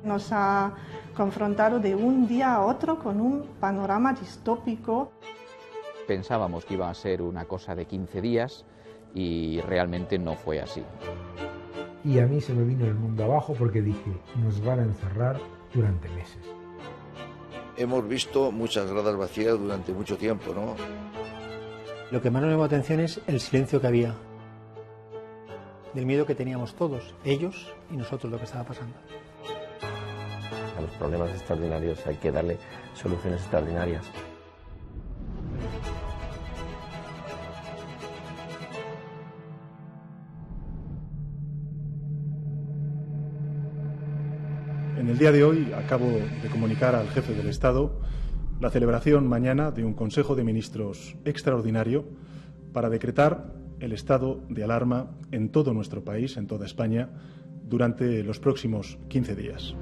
Nos ha confrontado de un día a otro con un panorama distópico. Pensábamos que iba a ser una cosa de 15 días y realmente no fue así. Y a mí se me vino el mundo abajo porque dije, nos van a encerrar durante meses. Hemos visto muchas gradas vacías durante mucho tiempo, ¿no? Lo que más nos llamó la atención es el silencio que había, del miedo que teníamos todos, ellos y nosotros, lo que estaba pasando. A los problemas extraordinarios hay que darle soluciones extraordinarias. En el día de hoy acabo de comunicar al jefe del Estado la celebración mañana de un Consejo de Ministros extraordinario para decretar el estado de alarma en todo nuestro país, en toda España, durante los próximos 15 días.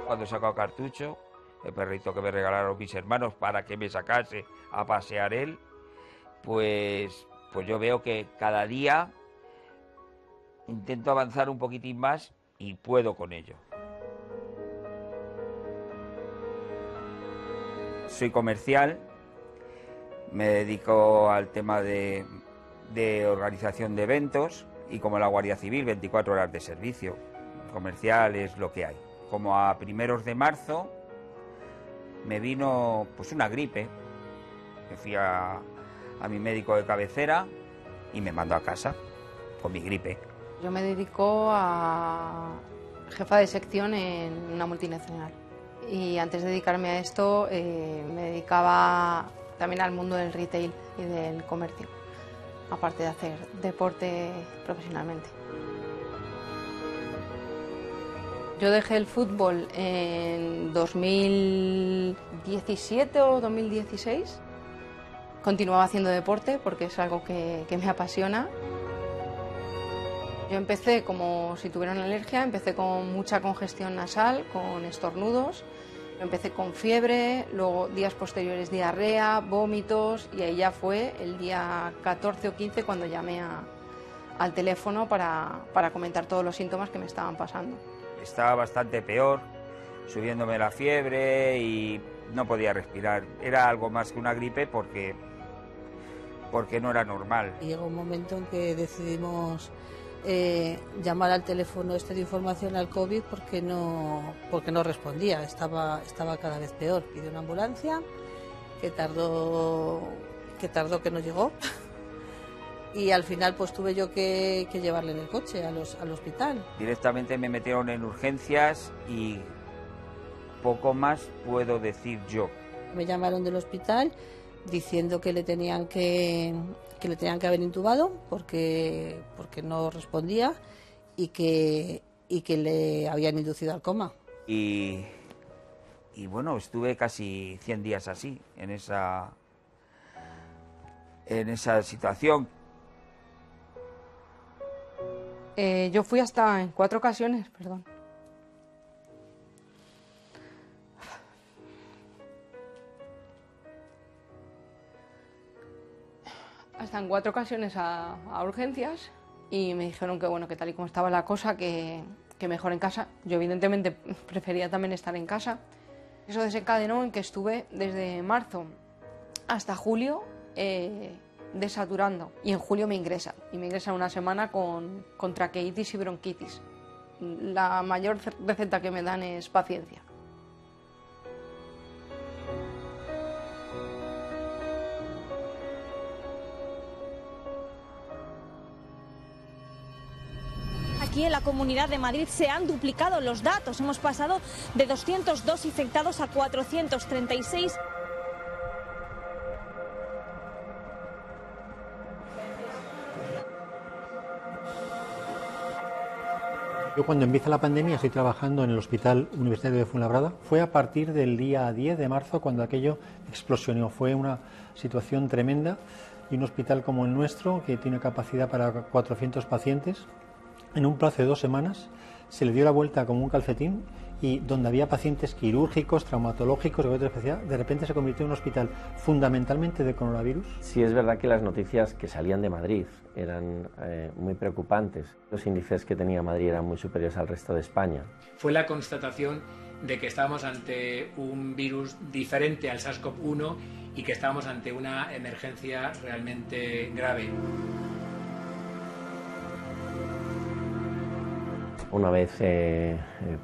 Cuando he sacado cartucho, el perrito que me regalaron mis hermanos para que me sacase a pasear él, pues yo veo que cada día intento avanzar un poquitín más y puedo con ello. Soy comercial, me dedico al tema de organización de eventos y como la Guardia Civil, 24 horas de servicio. Comercial es lo que hay. Como a primeros de marzo me vino pues una gripe. Me fui a mi médico de cabecera y me mandó a casa con mi gripe. Yo me dedico a jefa de sección en una multinacional. Y antes de dedicarme a esto me dedicaba también al mundo del retail y del comercio, aparte de hacer deporte profesionalmente. Yo dejé el fútbol en 2017 o 2016. Continuaba haciendo deporte porque es algo que me apasiona. Yo empecé como si tuviera una alergia, empecé con mucha congestión nasal, con estornudos. Empecé con fiebre, luego días posteriores diarrea, vómitos y ahí ya fue el día 14 o 15 cuando llamé al teléfono para comentar todos los síntomas que me estaban pasando. Estaba bastante peor, subiéndome la fiebre y no podía respirar. Era algo más que una gripe porque no era normal. Y llegó un momento en que decidimos llamar al teléfono de información al COVID porque no respondía, estaba cada vez peor. Pidió una ambulancia que tardó que no llegó. Y al final pues tuve yo que llevarle en el coche al hospital. Directamente me metieron en urgencias y poco más puedo decir yo. Me llamaron del hospital diciendo que le tenían que haber intubado porque no respondía y que le habían inducido al coma. Y bueno, estuve casi 100 días así, en esa situación. Yo fui hasta en 4 ocasiones, perdón. Hasta en 4 ocasiones a urgencias y me dijeron que bueno, que tal y como estaba la cosa, que mejor en casa. Yo evidentemente prefería también estar en casa. Eso desencadenó en que estuve desde marzo hasta julio desaturando y en julio me ingresan una semana con traqueitis y bronquitis. La mayor receta que me dan es paciencia. Aquí en la Comunidad de Madrid se han duplicado los datos. Hemos pasado de 202 infectados a 436. Yo cuando empieza la pandemia estoy trabajando en el Hospital Universitario de Fuenlabrada. Fue a partir del día 10 de marzo cuando aquello explosionó. Fue una situación tremenda y un hospital como el nuestro, que tiene capacidad para 400 pacientes, en un plazo de 2 semanas se le dio la vuelta como un calcetín y donde había pacientes quirúrgicos, traumatológicos, de repente se convirtió en un hospital fundamentalmente de coronavirus. Sí, es verdad que las noticias que salían de Madrid eran muy preocupantes. Los índices que tenía Madrid eran muy superiores al resto de España. Fue la constatación de que estábamos ante un virus diferente al SARS-CoV-1 y que estábamos ante una emergencia realmente grave. Una vez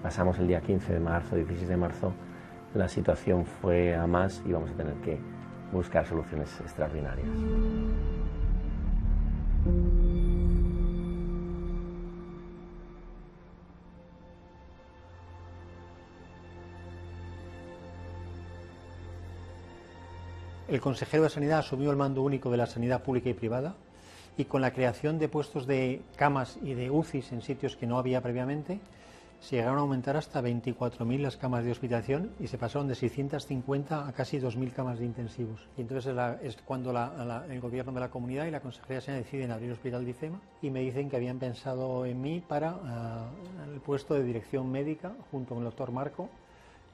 pasamos el día 15 de marzo, 16 de marzo, la situación fue a más y vamos a tener que buscar soluciones extraordinarias. El consejero de Sanidad asumió el mando único de la sanidad pública y privada y con la creación de puestos de camas y de UCIs en sitios que no había previamente, se llegaron a aumentar hasta 24.000 las camas de hospitalización y se pasaron de 650 a casi 2.000 camas de intensivos. Y entonces es cuando el gobierno de la comunidad y la Consejería de Sanidad deciden abrir el hospital de IFEMA y me dicen que habían pensado en mí para el puesto de dirección médica junto con el doctor Marco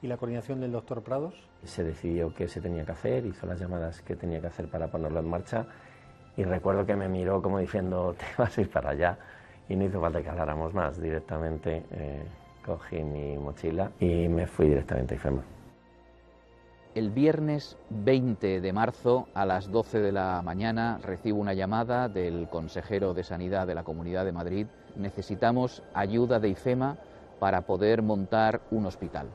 y la coordinación del doctor Prados. Se decidió qué se tenía que hacer, hizo las llamadas que tenía que hacer para ponerlo en marcha y recuerdo que me miró como diciendo te vas a ir para allá y no hizo falta que habláramos más, directamente cogí mi mochila y me fui directamente a IFEMA. El viernes 20 de marzo a las 12 de la mañana recibo una llamada del consejero de Sanidad de la Comunidad de Madrid. Necesitamos ayuda de IFEMA para poder montar un hospital.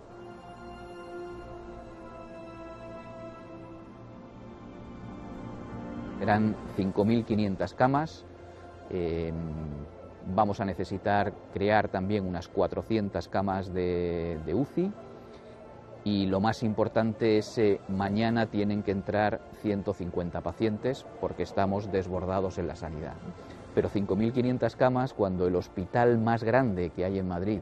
Eran 5.500 camas, vamos a necesitar crear también unas 400 camas de UCI y lo más importante es mañana tienen que entrar 150 pacientes porque estamos desbordados en la sanidad. Pero 5.500 camas cuando el hospital más grande que hay en Madrid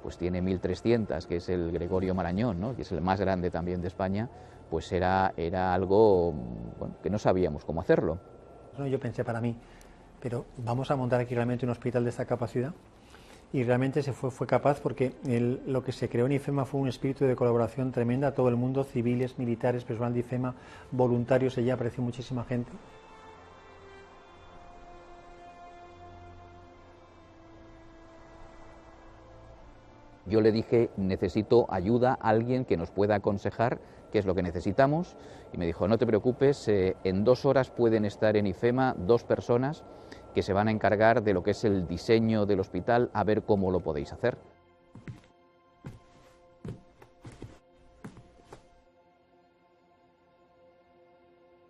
pues tiene 1.300, que es el Gregorio Marañón, ¿no? Que es el más grande también de España, pues era algo bueno, que no sabíamos cómo hacerlo. Yo pensé para mí, pero vamos a montar aquí realmente un hospital de esta capacidad y realmente se fue capaz porque lo que se creó en IFEMA fue un espíritu de colaboración tremenda, todo el mundo, civiles, militares, personal de IFEMA, voluntarios, allí apareció muchísima gente. Yo le dije, necesito ayuda, alguien que nos pueda aconsejar qué es lo que necesitamos, y me dijo, no te preocupes, en 2 horas pueden estar en IFEMA 2 personas que se van a encargar de lo que es el diseño del hospital, a ver cómo lo podéis hacer.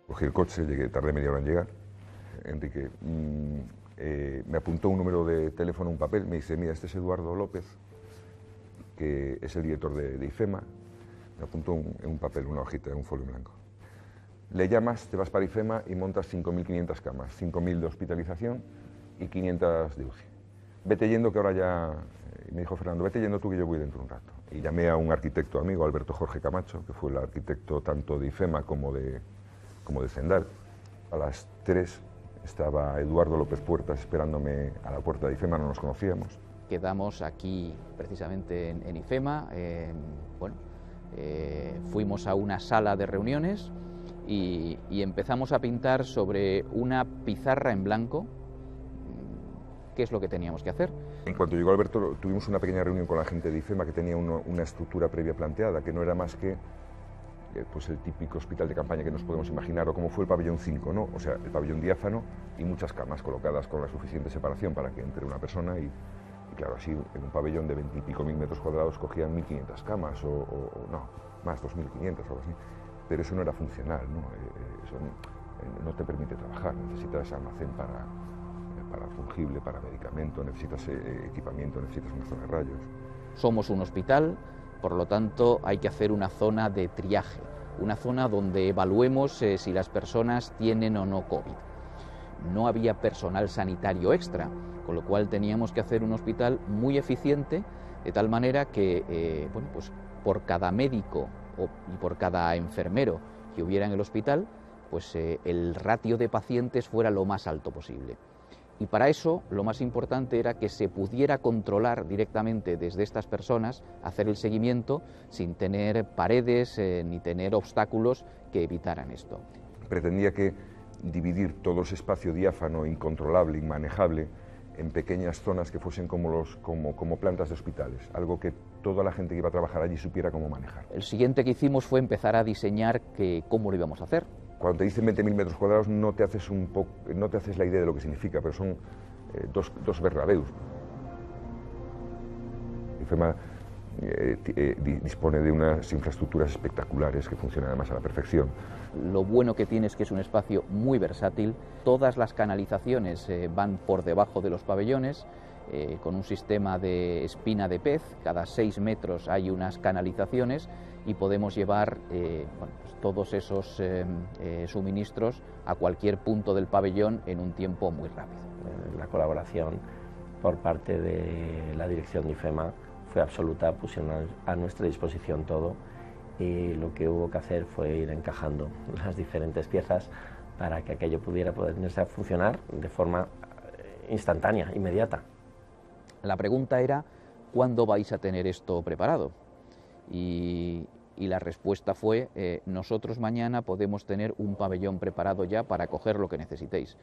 Cogí el coche, llegué, tardé media hora en llegar. Enrique me apuntó un número de teléfono, un papel, me dice, mira, este es Eduardo López, que es el director de IFEMA, me apuntó en un papel, una hojita, un folio blanco. Le llamas, te vas para IFEMA y montas 5.500 camas, 5.000 de hospitalización y 500 de UCI. Vete yendo que ahora ya, me dijo Fernando, vete yendo tú que yo voy dentro de un rato. Y llamé a un arquitecto amigo, Alberto Jorge Camacho, que fue el arquitecto tanto de IFEMA como de Zendal. A las 3 estaba Eduardo López Puertas esperándome a la puerta de IFEMA, no nos conocíamos. Quedamos aquí precisamente en IFEMA, fuimos a una sala de reuniones y empezamos a pintar sobre una pizarra en blanco qué es lo que teníamos que hacer. En cuanto llegó Alberto tuvimos una pequeña reunión con la gente de IFEMA que tenía una estructura previa planteada, que no era más que pues el típico hospital de campaña que nos podemos imaginar, o como fue el pabellón 5, ¿no? O sea, el pabellón diáfano y muchas camas colocadas con la suficiente separación para que entre una persona y claro, así en un pabellón de 20 y pico mil metros cuadrados cogían 1.500 camas o no, más 2.500 o algo así, pero eso no era funcional, ¿no? Eso no te permite trabajar, necesitas almacén para fungible, para medicamento, necesitas equipamiento, necesitas una zona de rayos. Somos un hospital, por lo tanto hay que hacer una zona de triaje, una zona donde evaluemos si las personas tienen o no COVID. no había personal sanitario extra, con lo cual teníamos que hacer un hospital muy eficiente, de tal manera que bueno, pues por cada médico y por cada enfermero que hubiera en el hospital, pues el ratio de pacientes fuera lo más alto posible. Y para eso lo más importante era que se pudiera controlar directamente desde estas personas, hacer el seguimiento sin tener paredes ni tener obstáculos que evitaran esto. Pretendía que dividir todo ese espacio diáfano, incontrolable, inmanejable, en pequeñas zonas que fuesen como plantas de hospitales, algo que toda la gente que iba a trabajar allí supiera cómo manejar. El siguiente que hicimos fue empezar a diseñar cómo lo íbamos a hacer. Cuando te dicen 20.000 metros cuadrados no te haces la idea de lo que significa, pero son dos Bernabéus. IFEMA dispone de unas infraestructuras espectaculares que funcionan además a la perfección. Lo bueno que tiene es que es un espacio muy versátil. Todas las canalizaciones van por debajo de los pabellones, con un sistema de espina de pez. Cada 6 metros hay unas canalizaciones y podemos llevar bueno, pues todos esos suministros a cualquier punto del pabellón en un tiempo muy rápido. La colaboración por parte de la dirección de IFEMA fue absoluta, pusieron a nuestra disposición todo y lo que hubo que hacer fue ir encajando las diferentes piezas para que aquello pudiera ponerse a funcionar de forma instantánea, inmediata. La pregunta era, ¿cuándo vais a tener esto preparado? Y la respuesta fue, nosotros mañana podemos tener un pabellón preparado ya para acoger lo que necesitéis.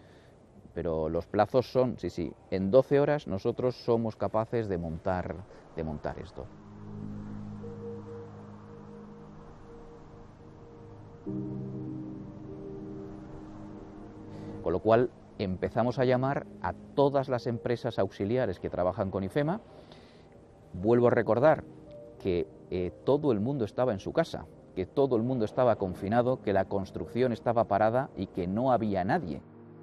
Pero los plazos son, sí, en 12 horas nosotros somos capaces de montar esto. Con lo cual empezamos a llamar a todas las empresas auxiliares que trabajan con IFEMA. Vuelvo a recordar que todo el mundo estaba en su casa, que todo el mundo estaba confinado, que la construcción estaba parada y que no había nadie.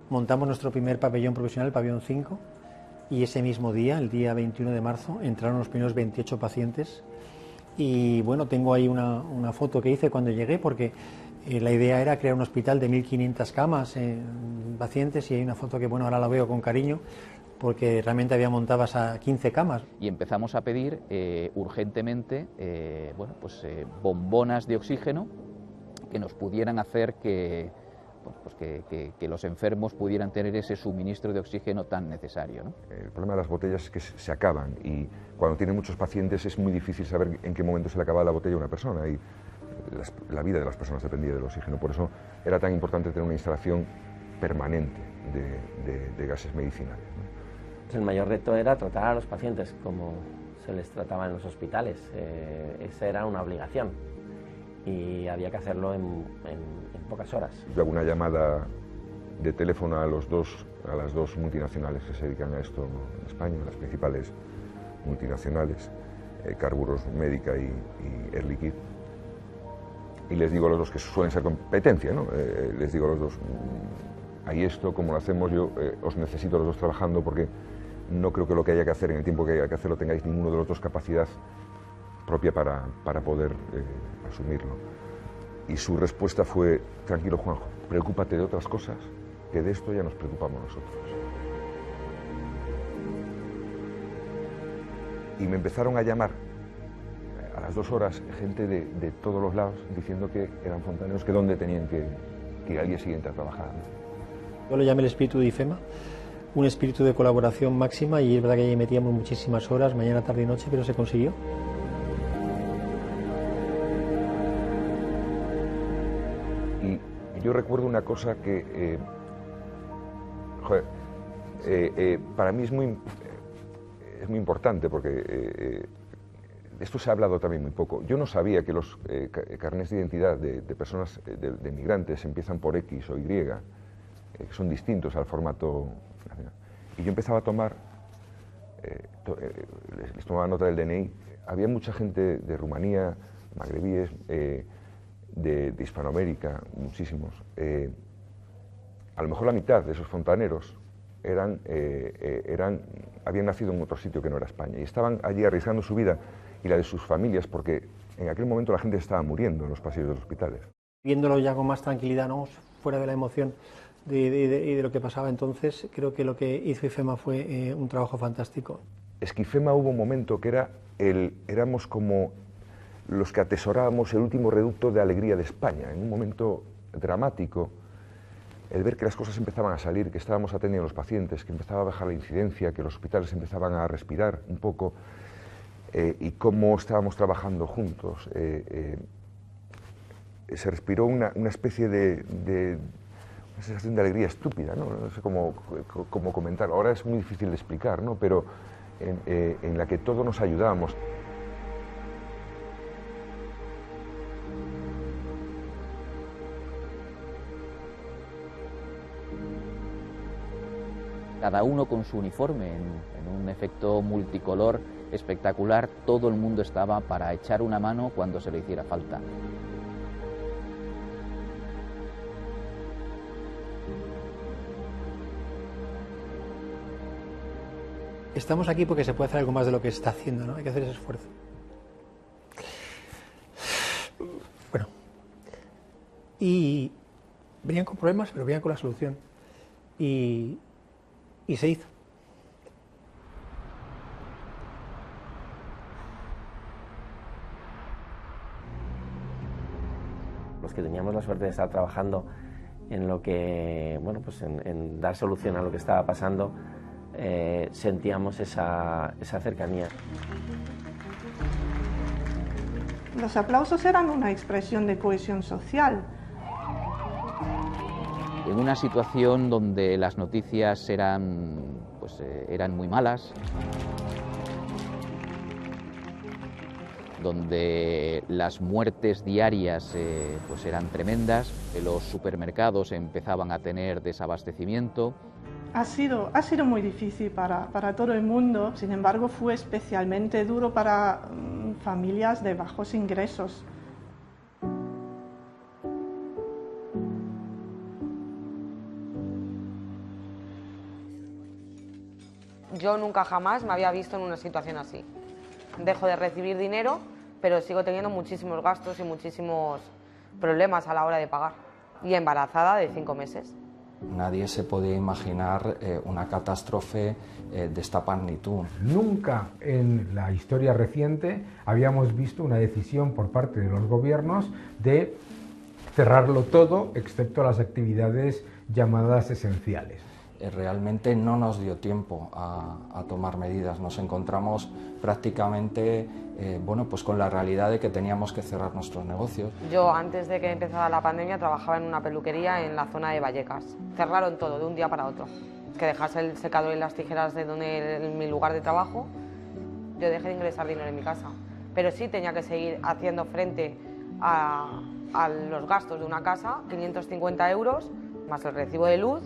Montamos nuestro primer pabellón profesional, el pabellón 5, y ese mismo día, el día 21 de marzo, entraron los primeros 28 pacientes. Y bueno, tengo ahí una foto que hice cuando llegué, porque la idea era crear un hospital de 1.500 camas, pacientes, y hay una foto que bueno, ahora la veo con cariño, porque realmente había montado a 15 camas. Y empezamos a pedir urgentemente bueno, pues, bombonas de oxígeno que nos pudieran hacer que los enfermos pudieran tener ese suministro de oxígeno tan necesario, ¿no? El problema de las botellas es que se acaban y cuando tienen muchos pacientes es muy difícil saber en qué momento se le acaba la botella a una persona y la vida de las personas dependía del oxígeno. Por eso era tan importante tener una instalación permanente de gases medicinales, ¿no? El mayor reto era tratar a los pacientes como se les trataba en los hospitales. Esa era una obligación y había que hacerlo en pocas horas. Yo hago una llamada de teléfono a las dos multinacionales que se dedican a esto en España, las principales multinacionales, Carburos Médica y Air Liquide, y les digo a los dos, que suelen ser competencia, ¿no? Les digo a los dos, hay esto, ¿cómo lo hacemos? Yo os necesito a los dos trabajando porque no creo que lo que haya que hacer en el tiempo que haya que hacerlo tengáis ninguno de los dos capacidad propia para poder asumirlo. Y su respuesta fue, tranquilo Juanjo, preocúpate de otras cosas, que de esto ya nos preocupamos nosotros. Y me empezaron a llamar a las 2 horas gente de todos los lados diciendo que eran fontaneros, que dónde tenían que ir al día siguiente a trabajar, ¿no? Yo lo llamé el espíritu de IFEMA, un espíritu de colaboración máxima, y es verdad que allí metíamos muchísimas horas, mañana, tarde y noche, pero se consiguió. Yo recuerdo una cosa que, para mí es muy importante porque esto se ha hablado también muy poco. Yo no sabía que los carnets de identidad de personas, de migrantes, empiezan por X o Y, que son distintos al formato nacional. Y yo empezaba a tomar, les tomaba nota del DNI. Había mucha gente de Rumanía, magrebíes, de Hispanoamérica, muchísimos. A lo mejor la mitad de esos fontaneros habían nacido en otro sitio que no era España y estaban allí arriesgando su vida y la de sus familias porque en aquel momento la gente estaba muriendo en los pasillos de los hospitales. Viéndolo ya con más tranquilidad, ¿no? Fuera de la emoción, de lo que pasaba entonces, creo que lo que hizo IFEMA fue un trabajo fantástico. Es que IFEMA hubo un momento que éramos como los que atesorábamos el último reducto de alegría de España, en un momento dramático, el ver que las cosas empezaban a salir, que estábamos atendiendo a los pacientes, que empezaba a bajar la incidencia, que los hospitales empezaban a respirar un poco, y cómo estábamos trabajando juntos. Se respiró una especie de una sensación de alegría estúpida, no sé cómo comentarlo. Ahora es muy difícil de explicar, ¿no? Pero en la que todos nos ayudábamos. Cada uno con su uniforme, en un efecto multicolor espectacular, todo el mundo estaba para echar una mano cuando se le hiciera falta. Estamos aquí porque se puede hacer algo más de lo que se está haciendo, ¿no? Hay que hacer ese esfuerzo. Bueno, y venían con problemas, pero venían con la solución. Y se hizo. Los que teníamos la suerte de estar trabajando en lo que, bueno, pues en dar solución a lo que estaba pasando, sentíamos esa cercanía. Los aplausos eran una expresión de cohesión social. En una situación donde las noticias eran muy malas, donde las muertes diarias eran tremendas, los supermercados empezaban a tener desabastecimiento. Ha sido muy difícil para todo el mundo, sin embargo fue especialmente duro para familias de bajos ingresos. Yo nunca jamás me había visto en una situación así. Dejo de recibir dinero, pero sigo teniendo muchísimos gastos y muchísimos problemas a la hora de pagar. Y embarazada de 5 meses. Nadie se podía imaginar una catástrofe de esta magnitud. Nunca en la historia reciente habíamos visto una decisión por parte de los gobiernos de cerrarlo todo, excepto las actividades llamadas esenciales. Realmente no nos dio tiempo a tomar medidas. Nos encontramos prácticamente pues con la realidad de que teníamos que cerrar nuestros negocios. Yo antes de que empezara la pandemia trabajaba en una peluquería en la zona de Vallecas. Cerraron todo de un día para otro. Que dejase el secador y las tijeras en mi lugar de trabajo, yo dejé de ingresar dinero en mi casa. Pero sí tenía que seguir haciendo frente a los gastos de una casa, 550 euros, más el recibo de luz,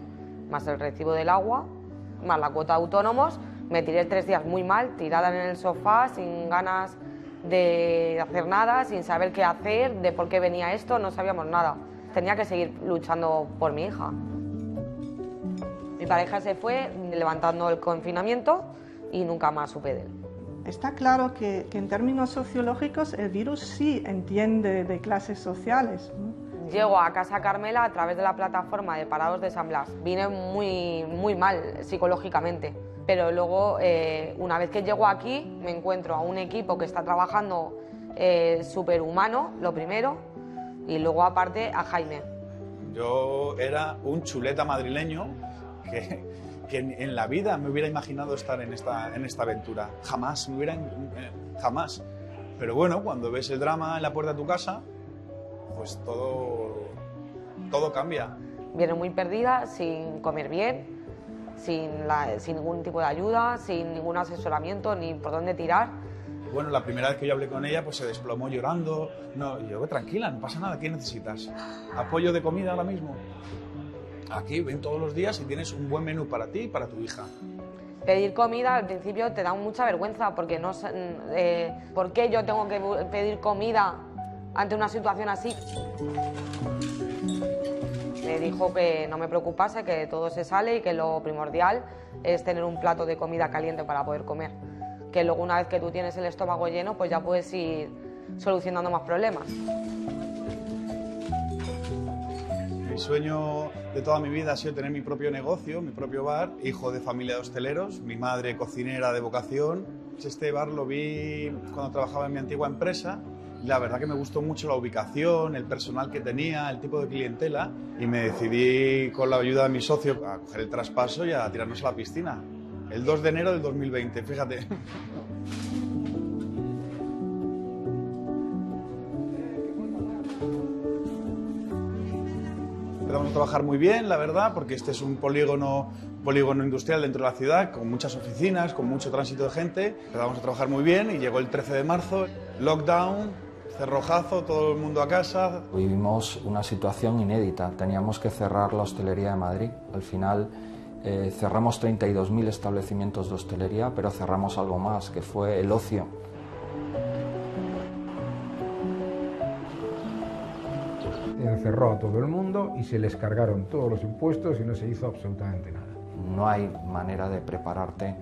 más el recibo del agua, más la cuota de autónomos. Me tiré 3 días muy mal, tirada en el sofá, sin ganas de hacer nada, sin saber qué hacer, de por qué venía esto, no sabíamos nada. Tenía que seguir luchando por mi hija. Mi pareja se fue levantando el confinamiento y nunca más supe de él. Está claro que en términos sociológicos el virus sí entiende de clases sociales, ¿no? Llego a Casa Carmela a través de la plataforma de parados de San Blas. Vine muy mal psicológicamente, pero luego una vez que llego aquí me encuentro a un equipo que está trabajando superhumano, lo primero, y luego aparte a Jaime. Yo era un chuleta madrileño que en la vida me hubiera imaginado estar en esta aventura. Jamás, jamás. Pero bueno, cuando ves el drama en la puerta de tu casa, pues todo cambia. Viene muy perdida, sin comer bien, sin ningún tipo de ayuda, sin ningún asesoramiento, ni por dónde tirar. Bueno, la primera vez que yo hablé con ella, pues se desplomó llorando. No, y yo, tranquila, no pasa nada, ¿qué necesitas? ¿Apoyo de comida ahora mismo? Aquí ven todos los días y tienes un buen menú para ti y para tu hija. Pedir comida al principio te da mucha vergüenza, porque no sé, ¿por qué yo tengo que pedir comida ante una situación así? Me dijo que no me preocupase, que todo se sale y que lo primordial es tener un plato de comida caliente para poder comer. Que luego, una vez que tú tienes el estómago lleno, pues ya puedes ir solucionando más problemas. Mi sueño de toda mi vida ha sido tener mi propio negocio, mi propio bar, hijo de familia de hosteleros, mi madre cocinera de vocación. Este bar lo vi cuando trabajaba en mi antigua empresa. La verdad que me gustó mucho la ubicación, el personal que tenía, el tipo de clientela, y me decidí con la ayuda de mi socio a coger el traspaso y a tirarnos a la piscina. El 2 de enero del 2020, fíjate. Empezamos a trabajar muy bien, la verdad, porque este es un polígono industrial dentro de la ciudad, con muchas oficinas, con mucho tránsito de gente. Empezamos a trabajar muy bien y llegó el 13 de marzo, lockdown, cerrojazo, todo el mundo a casa. Vivimos una situación inédita, teníamos que cerrar la hostelería de Madrid. Al final cerramos 32.000 establecimientos de hostelería, pero cerramos algo más, que fue el ocio. Encerró a todo el mundo y se les cargaron todos los impuestos y no se hizo absolutamente nada. No hay manera de prepararte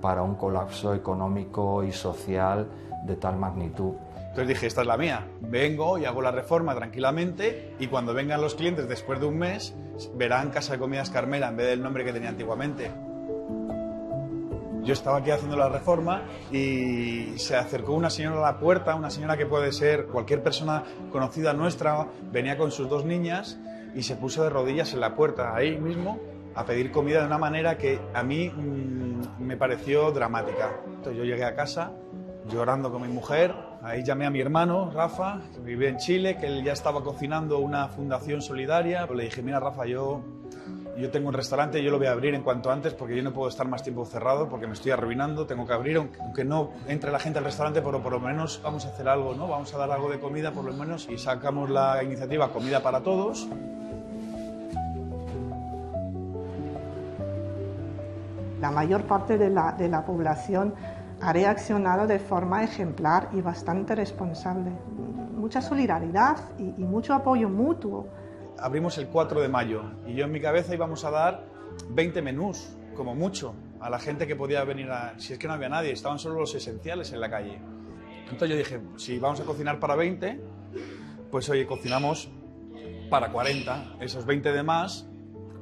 para un colapso económico y social de tal magnitud. Entonces dije, esta es la mía. Vengo y hago la reforma tranquilamente y cuando vengan los clientes después de un mes verán Casa de Comidas Carmela en vez del nombre que tenía antiguamente. Yo estaba aquí haciendo la reforma y se acercó una señora a la puerta, una señora que puede ser cualquier persona conocida nuestra, venía con sus 2 niñas y se puso de rodillas en la puerta, ahí mismo, a pedir comida de una manera que a mí me pareció dramática. Entonces yo llegué a casa llorando con mi mujer, ahí llamé a mi hermano, Rafa, que vive en Chile, que él ya estaba cocinando una fundación solidaria. Le dije, mira Rafa, yo tengo un restaurante y yo lo voy a abrir en cuanto antes porque yo no puedo estar más tiempo cerrado porque me estoy arruinando, tengo que abrir, aunque no entre la gente al restaurante, pero por lo menos vamos a hacer algo, ¿no? Vamos a dar algo de comida por lo menos y sacamos la iniciativa Comida para Todos. La mayor parte de la población ha reaccionado de forma ejemplar y bastante responsable. Mucha solidaridad y mucho apoyo mutuo. Abrimos el 4 de mayo y yo en mi cabeza íbamos a dar 20 menús, como mucho, a la gente que podía venir si es que no había nadie, estaban solo los esenciales en la calle. Entonces yo dije, si vamos a cocinar para 20, pues oye, cocinamos para 40, esos 20 de más,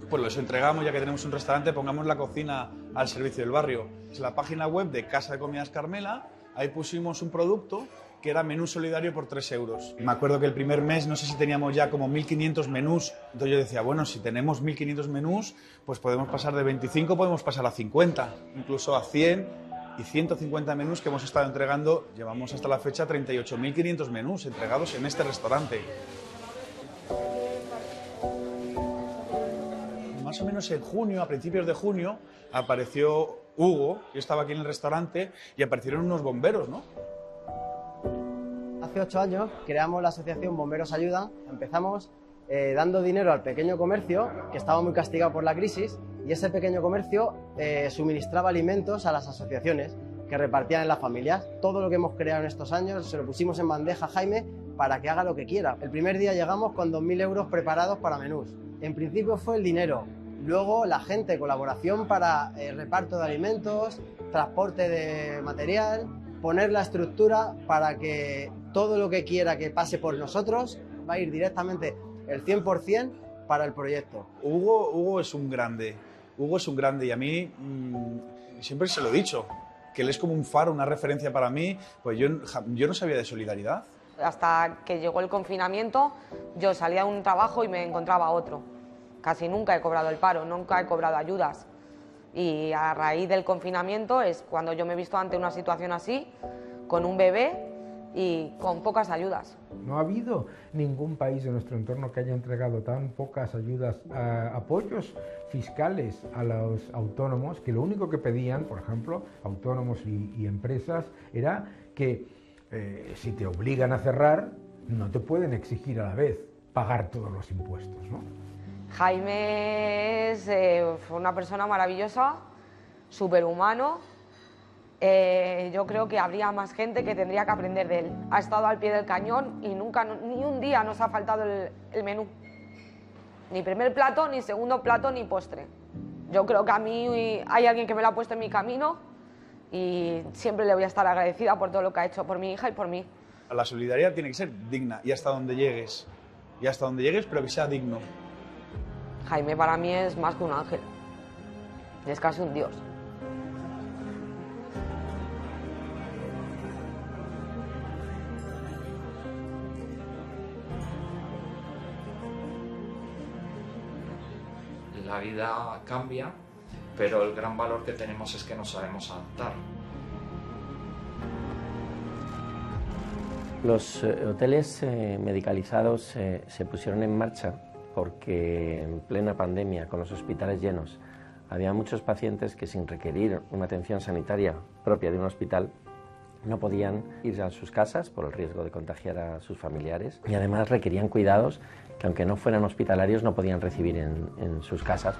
pues los entregamos, ya que tenemos un restaurante, pongamos la cocina al servicio del barrio. Es la página web de Casa de Comidas Carmela, ahí pusimos un producto que era menú solidario por 3 euros. Me acuerdo que el primer mes, no sé si teníamos ya como 1.500 menús, entonces yo decía, bueno, si tenemos 1.500 menús, pues podemos pasar de 25, podemos pasar a 50, incluso a 100 y 150 menús que hemos estado entregando. Llevamos hasta la fecha 38.500 menús entregados en este restaurante. Más o menos en junio, a principios de junio, apareció Hugo, yo estaba aquí en el restaurante y aparecieron unos bomberos, ¿no? Hace 8 años creamos la asociación Bomberos Ayudan. Empezamos dando dinero al pequeño comercio, que estaba muy castigado por la crisis, y ese pequeño comercio suministraba alimentos a las asociaciones que repartían en las familias. Todo lo que hemos creado en estos años se lo pusimos en bandeja a Jaime para que haga lo que quiera. El primer día llegamos con 2.000 euros preparados para menús. En principio fue el dinero, luego la gente, colaboración para reparto de alimentos, transporte de material, poner la estructura para que todo lo que quiera que pase por nosotros va a ir directamente el 100% para el proyecto. Hugo es un grande, y a mí siempre se lo he dicho, que él es como un faro, una referencia para mí. Pues yo no sabía de solidaridad. Hasta que llegó el confinamiento, yo salía de un trabajo y me encontraba otro. Casi nunca he cobrado el paro, nunca he cobrado ayudas. Y a raíz del confinamiento es cuando yo me he visto ante una situación así, con un bebé y con pocas ayudas. No ha habido ningún país de nuestro entorno que haya entregado tan pocas ayudas, apoyos fiscales a los autónomos, que lo único que pedían, por ejemplo, autónomos y empresas, era que si te obligan a cerrar, no te pueden exigir a la vez pagar todos los impuestos, ¿no? Jaime fue una persona maravillosa, superhumano. Yo creo que habría más gente que tendría que aprender de él. Ha estado al pie del cañón y nunca, ni un día nos ha faltado el menú. Ni primer plato, ni segundo plato, ni postre. Yo creo que a mí hay alguien que me lo ha puesto en mi camino y siempre le voy a estar agradecida por todo lo que ha hecho por mi hija y por mí. La solidaridad tiene que ser digna y hasta donde llegues, pero que sea digno. Jaime para mí es más que un ángel, es casi un dios. La vida cambia, pero el gran valor que tenemos es que nos sabemos adaptar. Los hoteles medicalizados se pusieron en marcha porque en plena pandemia, con los hospitales llenos, había muchos pacientes que sin requerir una atención sanitaria propia de un hospital no podían ir a sus casas por el riesgo de contagiar a sus familiares y además requerían cuidados que aunque no fueran hospitalarios no podían recibir en sus casas.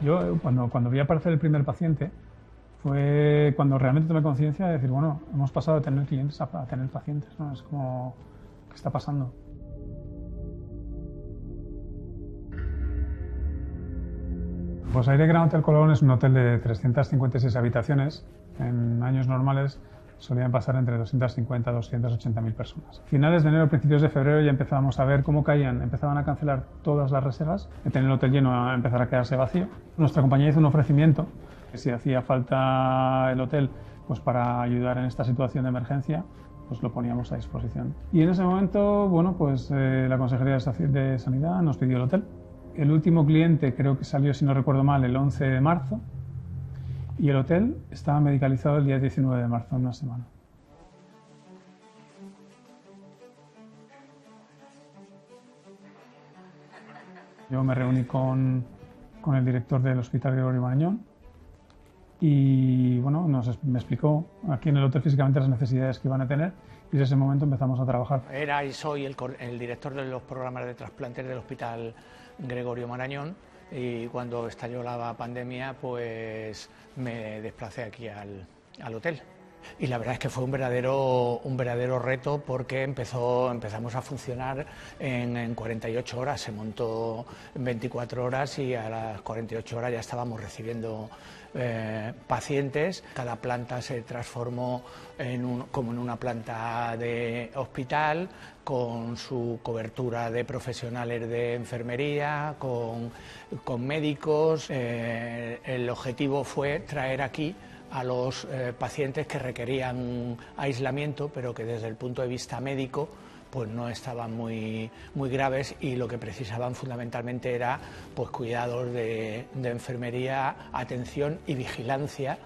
Yo cuando vi aparecer el primer paciente fue cuando realmente tomé conciencia de decir, bueno, hemos pasado de tener clientes a tener pacientes, ¿no? Es como, ¿qué está pasando? Pues Aire Gran Hotel Colón es un hotel de 356 habitaciones. En años normales solían pasar entre 250 y 280.000 personas. A finales de enero, principios de febrero ya empezábamos a ver cómo caían, empezaban a cancelar todas las reservas, de tener el hotel lleno a empezar a quedarse vacío. Nuestra compañía hizo un ofrecimiento, que si hacía falta el hotel pues para ayudar en esta situación de emergencia, pues lo poníamos a disposición. Y en ese momento, bueno, pues la Consejería de Sanidad nos pidió el hotel. El último cliente creo que salió, si no recuerdo mal, el 11 de marzo y el hotel estaba medicalizado el día 19 de marzo, en una semana. Yo me reuní con el director del Hospital Gregorio Marañón y bueno, me explicó aquí en el hotel físicamente las necesidades que iban a tener y desde ese momento empezamos a trabajar. Era y soy el director de los programas de trasplantes del Hospital Gregorio Marañón y cuando estalló la pandemia pues me desplacé aquí al hotel. Y la verdad es que fue un verdadero reto porque empezamos a funcionar en 48 horas, se montó en 24 horas y a las 48 horas ya estábamos recibiendo pacientes. Cada planta se transformó como en una planta de hospital, con su cobertura de profesionales de enfermería, con médicos. El objetivo fue traer aquí a los pacientes que requerían aislamiento, pero que desde el punto de vista médico pues no estaban muy graves y lo que precisaban fundamentalmente era pues cuidados de enfermería, atención y vigilancia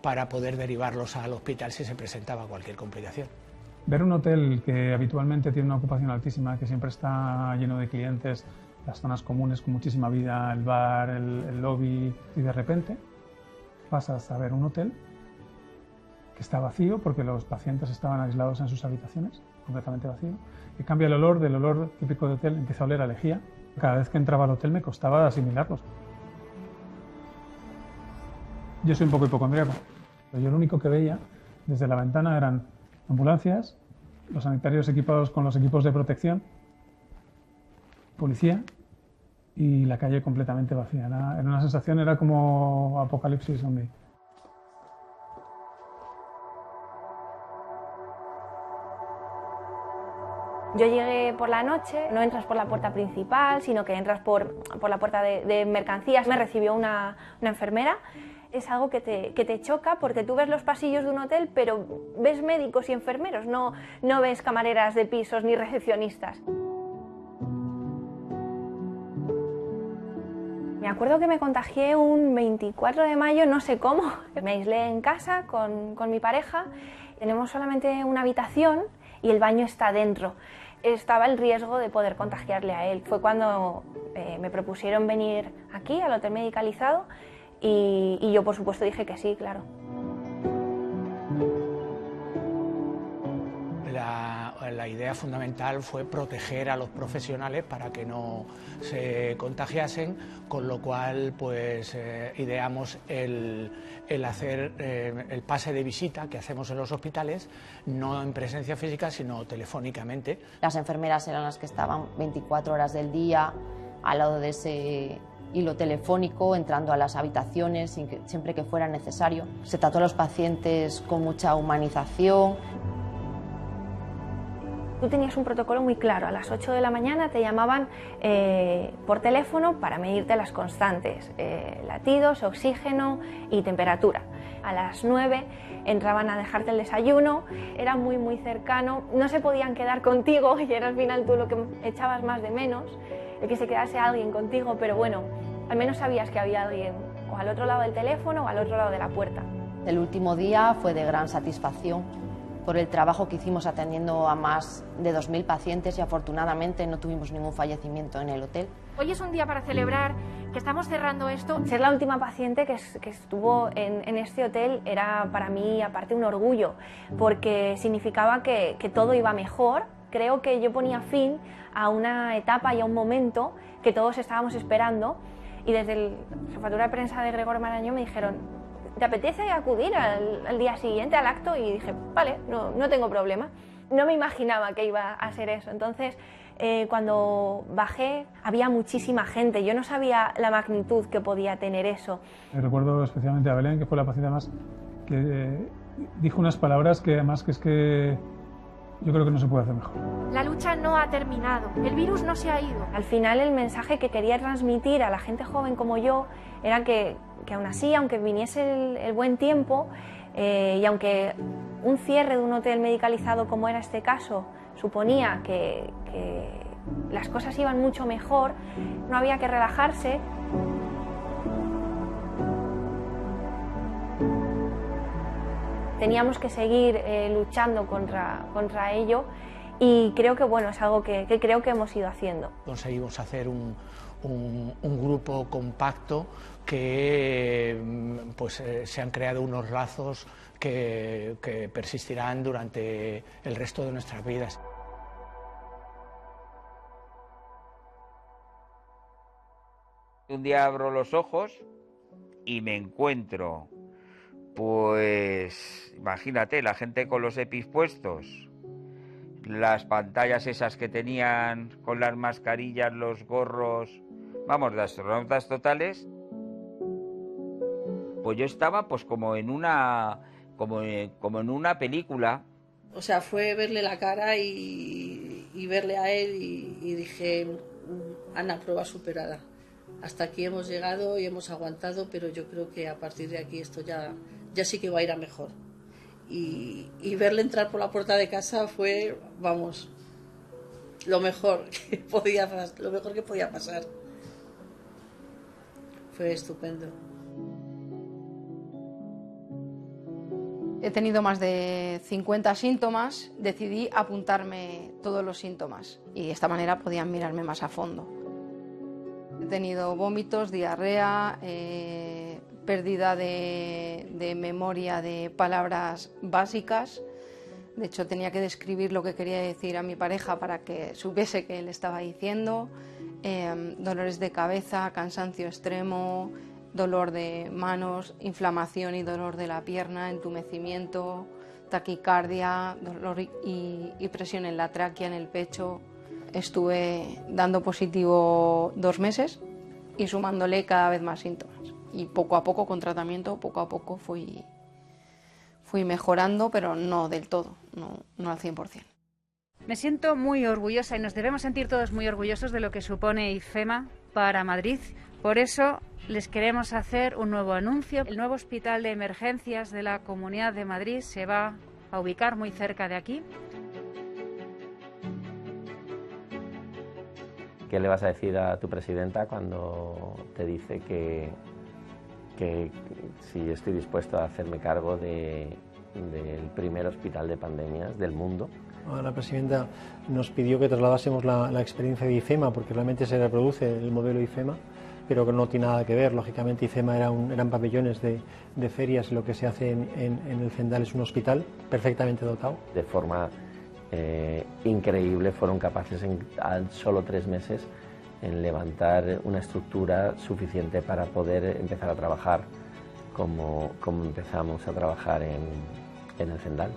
para poder derivarlos al hospital si se presentaba cualquier complicación. Ver un hotel que habitualmente tiene una ocupación altísima, que siempre está lleno de clientes, las zonas comunes con muchísima vida, el bar, el lobby, y de repente pasas a ver un hotel que está vacío porque los pacientes estaban aislados en sus habitaciones, completamente vacío, y cambia el olor, del olor típico de hotel empieza a oler a lejía. Cada vez que entraba al hotel me costaba asimilarlos. Yo soy un poco hipocondríaco, pero yo lo único que veía desde la ventana eran ambulancias, los sanitarios equipados con los equipos de protección, policía y la calle completamente vacía. Era una sensación, era como apocalipsis zombie. Yo llegué por la noche, no entras por la puerta principal, sino que entras por la puerta de mercancías. Me recibió una enfermera. Es algo que te choca porque tú ves los pasillos de un hotel, pero ves médicos y enfermeros, no ves camareras de pisos ni recepcionistas. Me acuerdo que me contagié un 24 de mayo, no sé cómo. Me aislé en casa con mi pareja. Tenemos solamente una habitación y el baño está dentro. Estaba el riesgo de poder contagiarle a él. Fue cuando me propusieron venir aquí, al hotel medicalizado, y yo por supuesto dije que sí, claro. La idea fundamental fue proteger a los profesionales para que no se contagiasen, con lo cual pues ideamos el hacer el pase de visita que hacemos en los hospitales, no en presencia física sino telefónicamente. Las enfermeras eran las que estaban 24 horas del día al lado de ese hilo telefónico, entrando a las habitaciones siempre que fuera necesario. Se trató a los pacientes con mucha humanización. Tú tenías un protocolo muy claro, a las 8 de la mañana te llamaban por teléfono para medirte las constantes, latidos, oxígeno y temperatura. A las 9 entraban a dejarte el desayuno, era muy cercano, no se podían quedar contigo y era al final tú lo que echabas más de menos, el que se quedase alguien contigo, pero bueno, al menos sabías que había alguien o al otro lado del teléfono o al otro lado de la puerta. El último día fue de gran satisfacción por el trabajo que hicimos atendiendo a más de 2.000 pacientes y afortunadamente no tuvimos ningún fallecimiento en el hotel. Hoy es un día para celebrar que estamos cerrando esto. Ser la última paciente que estuvo en este hotel era para mí aparte un orgullo, porque significaba que todo iba mejor. Creo que yo ponía fin a una etapa y a un momento que todos estábamos esperando y desde la jefatura de prensa de Gregorio Marañón me dijeron: ¿te apetece acudir al día siguiente al acto? Y dije, vale, no tengo problema. No me imaginaba que iba a ser eso. Entonces, cuando bajé, había muchísima gente. Yo no sabía la magnitud que podía tener eso. Recuerdo especialmente a Belén, que fue la paciente más que dijo unas palabras que además que es que yo creo que no se puede hacer mejor. La lucha no ha terminado, el virus no se ha ido. Al final el mensaje que quería transmitir a la gente joven como yo era que aún así, aunque viniese el buen tiempo y aunque un cierre de un hotel medicalizado como era este caso suponía que las cosas iban mucho mejor, no había que relajarse. Teníamos que seguir luchando contra ello y creo que bueno, es algo que creo que hemos ido haciendo. Conseguimos hacer un grupo compacto que pues, se han creado unos lazos que persistirán durante el resto de nuestras vidas. Un día abro los ojos y me encuentro, pues imagínate, la gente con los EPIs puestos, las pantallas esas que tenían con las mascarillas, los gorros, vamos, de astronautas totales. Pues yo estaba pues como en una película. O sea, fue verle la cara y verle a él y dije, Ana, prueba superada. Hasta aquí hemos llegado y hemos aguantado, pero yo creo que a partir de aquí esto ya sí que va a ir a mejor. Y verle entrar por la puerta de casa fue, vamos, lo mejor que podía pasar. Fue estupendo. He tenido más de 50 síntomas, decidí apuntarme todos los síntomas y de esta manera podían mirarme más a fondo. He tenido vómitos, diarrea, pérdida de memoria de palabras básicas. De hecho, tenía que describir lo que quería decir a mi pareja para que supiese qué le estaba diciendo. Dolores de cabeza, cansancio extremo, dolor de manos, inflamación y dolor de la pierna, entumecimiento, taquicardia, dolor y presión en la tráquea, en el pecho. Estuve dando positivo 2 meses y sumándole cada vez más síntomas. Y poco a poco, con tratamiento, poco a poco fui mejorando, pero no del todo, no al 100%. Me siento muy orgullosa y nos debemos sentir todos muy orgullosos de lo que supone IFEMA para Madrid. Por eso les queremos hacer un nuevo anuncio. El nuevo hospital de emergencias de la Comunidad de Madrid se va a ubicar muy cerca de aquí. ¿Qué le vas a decir a tu presidenta cuando te dice que si estoy dispuesto a hacerme cargo del primer hospital de pandemias del mundo? La presidenta nos pidió que trasladásemos la experiencia de IFEMA porque realmente se reproduce el modelo IFEMA, pero que no tiene nada que ver. Lógicamente IFEMA eran pabellones de ferias y lo que se hace en el Zendal es un hospital perfectamente dotado. De forma increíble fueron capaces en solo 3 meses en levantar una estructura suficiente para poder empezar a trabajar como empezamos a trabajar en el Zendal.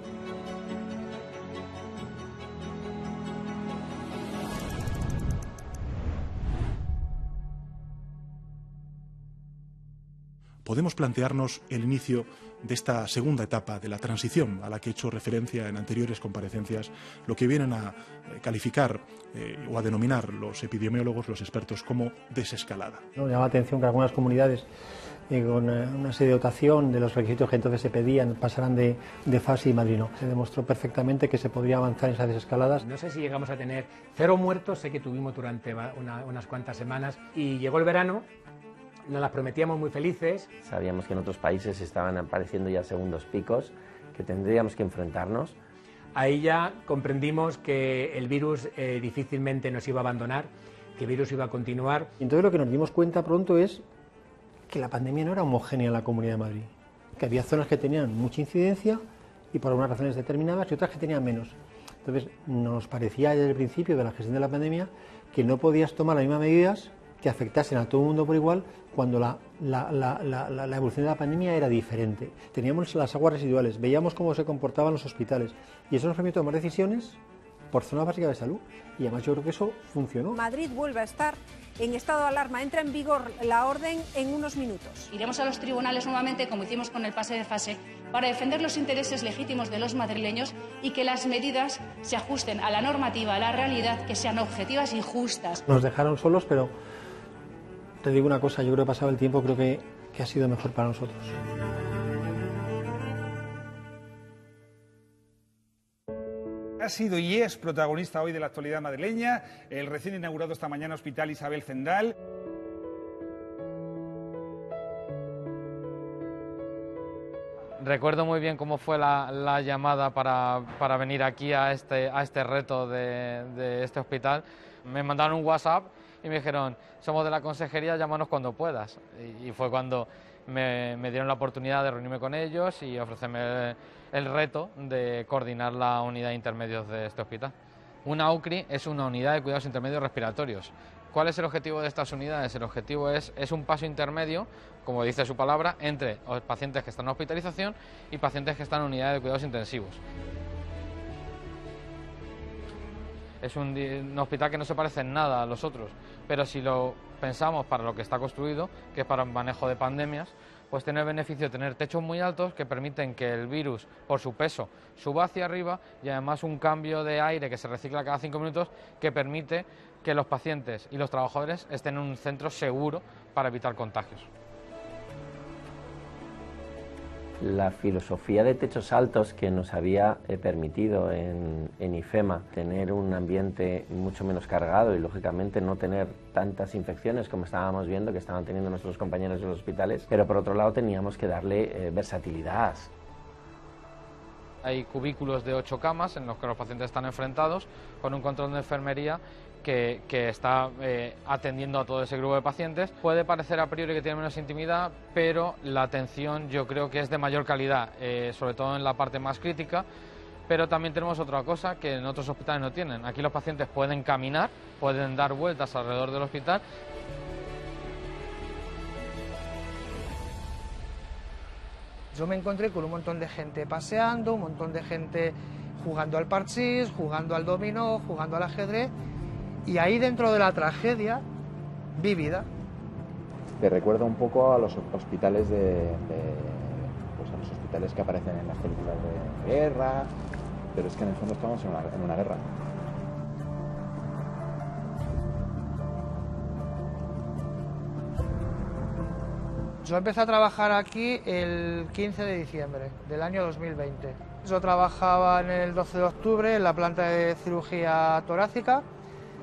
podemos plantearnos el inicio de esta segunda etapa de la transición a la que he hecho referencia en anteriores comparecencias, lo que vienen a calificar o a denominar los epidemiólogos, los expertos, como desescalada. Nos llama la atención que algunas comunidades con una serie de dotación de los requisitos que entonces se pedían pasaran de fase y Madrid no. Se demostró perfectamente que se podría avanzar en esas desescaladas. No sé si llegamos a tener 0 muertos, sé que tuvimos durante unas cuantas semanas, y llegó el verano, nos las prometíamos muy felices. Sabíamos que en otros países estaban apareciendo ya segundos picos, que tendríamos que enfrentarnos. Ahí ya comprendimos que el virus difícilmente nos iba a abandonar, que el virus iba a continuar. Y entonces lo que nos dimos cuenta pronto es que la pandemia no era homogénea en la Comunidad de Madrid, que había zonas que tenían mucha incidencia y por algunas razones determinadas y otras que tenían menos. Entonces nos parecía desde el principio de la gestión de la pandemia que no podías tomar las mismas medidas que afectasen a todo el mundo por igual cuando la evolución de la pandemia era diferente. Teníamos las aguas residuales, veíamos cómo se comportaban los hospitales y eso nos permitió tomar decisiones por zona básica de salud y además yo creo que eso funcionó. Madrid vuelve a estar en estado de alarma, entra en vigor la orden en unos minutos. Iremos a los tribunales nuevamente, como hicimos con el pase de fase, para defender los intereses legítimos de los madrileños y que las medidas se ajusten a la normativa, a la realidad, que sean objetivas y justas. Nos dejaron solos, pero te digo una cosa, yo creo que pasado el tiempo creo que ha sido mejor para nosotros. Ha sido y es protagonista hoy de la actualidad madrileña, el recién inaugurado esta mañana Hospital Isabel Zendal. Recuerdo muy bien cómo fue la llamada para venir aquí a este reto de este hospital. Me mandaron un WhatsApp y me dijeron, somos de la consejería, llámanos cuando puedas. Y fue cuando me dieron la oportunidad de reunirme con ellos y ofrecerme el reto de coordinar la unidad de intermedios de este hospital. Una UCRI es una unidad de cuidados intermedios respiratorios. ¿Cuál es el objetivo de estas unidades? El objetivo es un paso intermedio, como dice su palabra, entre los pacientes que están en hospitalización y pacientes que están en unidades de cuidados intensivos. Es un hospital que no se parece en nada a los otros, pero si lo pensamos para lo que está construido, que es para el manejo de pandemias, pues tiene el beneficio de tener techos muy altos que permiten que el virus, por su peso, suba hacia arriba y además un cambio de aire que se recicla cada 5 minutos que permite que los pacientes y los trabajadores estén en un centro seguro para evitar contagios. La filosofía de techos altos que nos había permitido en IFEMA tener un ambiente mucho menos cargado y lógicamente no tener tantas infecciones como estábamos viendo que estaban teniendo nuestros compañeros en los hospitales, pero por otro lado teníamos que darle versatilidad. Hay cubículos de 8 camas en los que los pacientes están enfrentados con un control de enfermería que está atendiendo a todo ese grupo de pacientes. Puede parecer a priori que tiene menos intimidad, pero la atención yo creo que es de mayor calidad, sobre todo en la parte más crítica, pero también tenemos otra cosa que en otros hospitales no tienen. Aquí los pacientes pueden caminar, pueden dar vueltas alrededor del hospital. Yo me encontré con un montón de gente paseando, un montón de gente jugando al parchís, jugando al dominó, jugando al ajedrez. Y ahí dentro de la tragedia vi vida. Te recuerda un poco a los hospitales pues a los hospitales que aparecen en las películas de guerra, pero es que en el fondo estamos en una guerra. Yo empecé a trabajar aquí el 15 de diciembre del año 2020. Yo trabajaba en el 12 de octubre en la planta de cirugía torácica.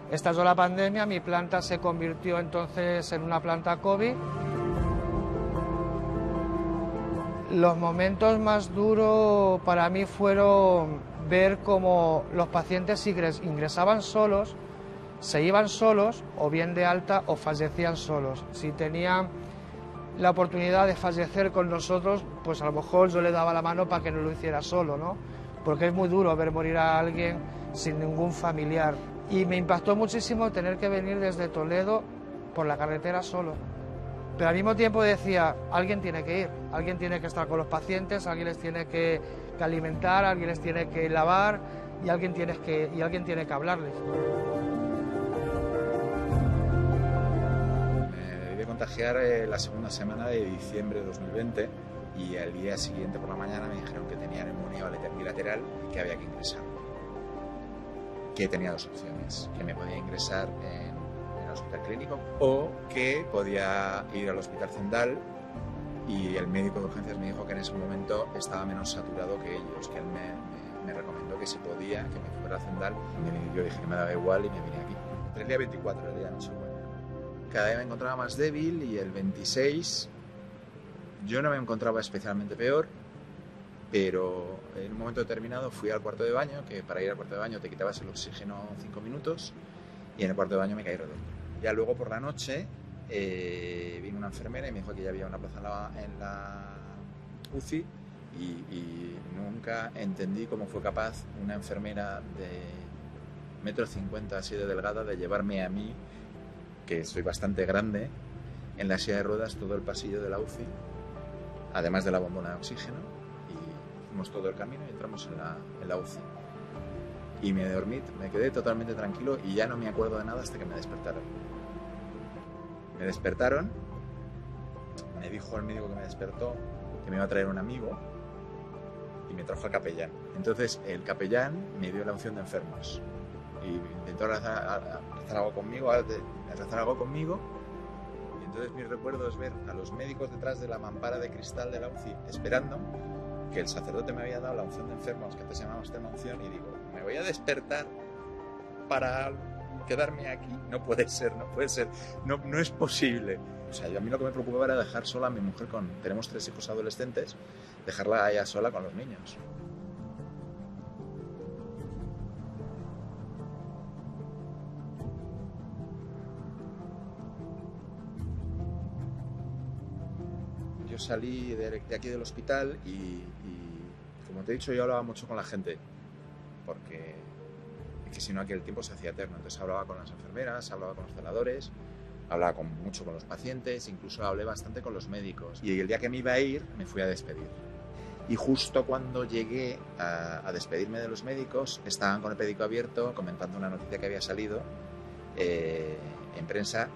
Estalló la pandemia, mi planta se convirtió entonces en una planta COVID. Los momentos más duros para mí fueron ver cómo los pacientes ingresaban solos, se iban solos, o bien de alta, o fallecían solos. Si tenían la oportunidad de fallecer con nosotros, pues a lo mejor yo le daba la mano para que no lo hiciera solo, ¿no? Porque es muy duro ver morir a alguien sin ningún familiar. Y me impactó muchísimo tener que venir desde Toledo por la carretera solo. Pero al mismo tiempo decía, alguien tiene que ir, alguien tiene que estar con los pacientes, alguien les tiene que alimentar, alguien les tiene que lavar y alguien tiene que hablarles. contagiar la segunda semana de diciembre de 2020 y al día siguiente por la mañana me dijeron que tenía neumonía bilateral y que había que ingresar. Que tenía dos opciones, que me podía ingresar en el hospital clínico o que podía ir al hospital Zendal, y el médico de urgencias me dijo que en ese momento estaba menos saturado que ellos, que él me recomendó que si podía, que me fuera a Zendal. Y yo dije que me daba igual y me vine aquí. El día 24, el día de Nochebuena. Cada día me encontraba más débil y el 26 yo no me encontraba especialmente peor, pero en un momento determinado fui al cuarto de baño, que para ir al cuarto de baño te quitabas el oxígeno 5 minutos, y en el cuarto de baño me caí redondo. Ya luego por la noche vino una enfermera y me dijo que ya había una plaza en la UCI y nunca entendí cómo fue capaz una enfermera de 1,50 m así de delgada de llevarme a mí, que soy bastante grande, en la silla de ruedas todo el pasillo de la UCI, además de la bombona de oxígeno, y fuimos todo el camino y entramos en la UCI. Y me dormí, me quedé totalmente tranquilo y ya no me acuerdo de nada hasta que me despertaron. Me despertaron, me dijo el médico que me despertó que me iba a traer un amigo y me trajo al capellán. Entonces el capellán me dio la unción de enfermos y intentó rezar algo conmigo, y entonces mi recuerdo es ver a los médicos detrás de la mampara de cristal de la UCI esperando que el sacerdote me había dado la unción de enfermos, que antes se llamaba extrema unción, y digo, me voy a despertar para quedarme aquí. No puede ser, no es posible. O sea, a mí lo que me preocupaba era dejar sola a mi mujer tenemos 3 hijos adolescentes, dejarla a ella sola con los niños. Yo salí de aquí del hospital y como te he dicho, yo hablaba mucho con la gente, porque es que si no aquí el tiempo se hacía eterno. Entonces hablaba con las enfermeras, hablaba con los celadores, hablaba mucho con los pacientes, incluso hablé bastante con los médicos. Y el día que me iba a ir, me fui a despedir. Y justo cuando llegué a despedirme de los médicos, estaban con el periódico abierto comentando una noticia que había salido en prensa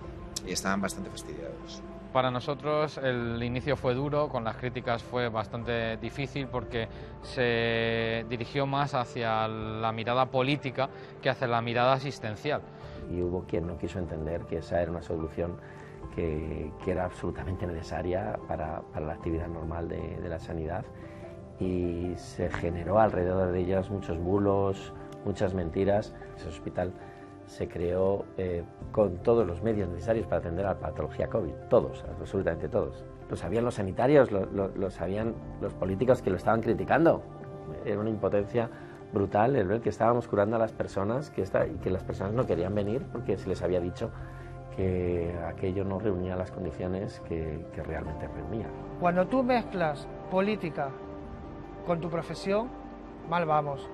y estaban bastante fastidiados. Para nosotros el inicio fue duro, con las críticas fue bastante difícil porque se dirigió más hacia la mirada política que hacia la mirada asistencial. Y hubo quien no quiso entender que esa era una solución que era absolutamente necesaria para la actividad normal de la sanidad, y se generó alrededor de ellas muchos bulos, muchas mentiras. Ese hospital se creó con todos los medios necesarios para atender a la patología COVID, todos, absolutamente todos. Lo sabían los sanitarios, lo sabían los políticos que lo estaban criticando. Era una impotencia brutal el ver que estábamos curando a las personas y que las personas no querían venir porque se les había dicho que aquello no reunía las condiciones que realmente reunía. Cuando tú mezclas política con tu profesión, mal vamos.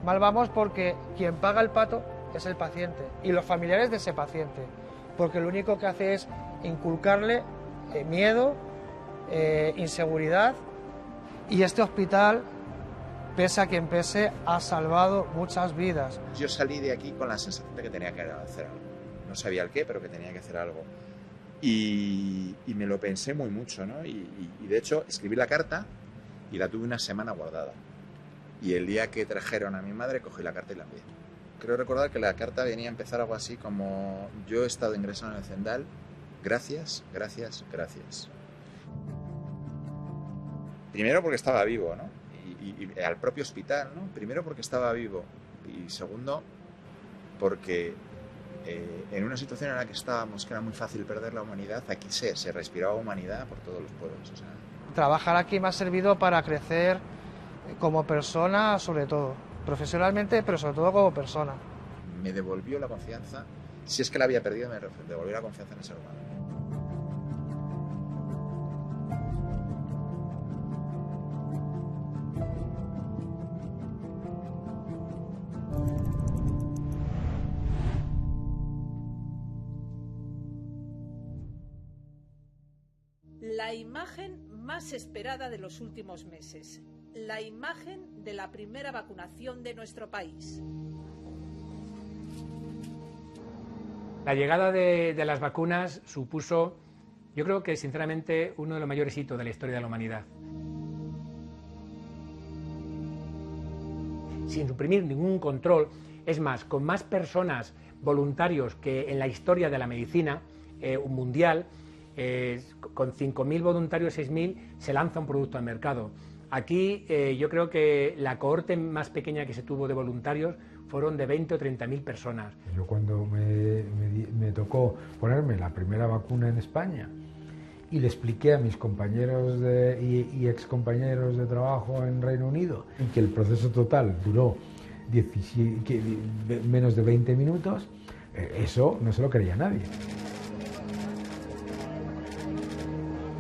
Mal vamos porque quien paga el pato es el paciente y los familiares de ese paciente, porque lo único que hace es inculcarle miedo, inseguridad, y este hospital, pese a quien pese, ha salvado muchas vidas. Yo salí de aquí con la sensación de que tenía que hacer algo. No sabía el qué, pero que tenía que hacer algo. Y me lo pensé muy mucho, ¿no? Y de hecho escribí la carta y la tuve una semana guardada. Y el día que trajeron a mi madre cogí la carta y la envié. Creo recordar que la carta venía a empezar algo así como: yo he estado ingresado en el Zendal, gracias, gracias, gracias. Primero porque estaba vivo, ¿no? Y al propio hospital, ¿no? Primero porque estaba vivo y segundo porque en una situación en la que estábamos, que era muy fácil perder la humanidad, aquí se respiraba humanidad por todos los poros. O sea. Trabajar aquí me ha servido para crecer como persona, sobre todo. Profesionalmente, pero sobre todo como persona. Me devolvió la confianza, si es que la había perdido, me devolvió la confianza en el ser humano. La imagen más esperada de los últimos meses. La imagen de la primera vacunación de nuestro país. La llegada de las vacunas supuso Yo creo que, sinceramente, uno de los mayores hitos de la historia de la humanidad. Sin suprimir ningún control, es más, con más personas, voluntarios que en la historia de la medicina mundial, con 5.000 voluntarios, 6.000, se lanza un producto al mercado. Aquí yo creo que la cohorte más pequeña que se tuvo de voluntarios fueron de 20 o 30.000 personas. Yo cuando me tocó ponerme la primera vacuna en España y le expliqué a mis compañeros y excompañeros de trabajo en Reino Unido que el proceso total duró menos de 20 minutos, eso no se lo creía nadie.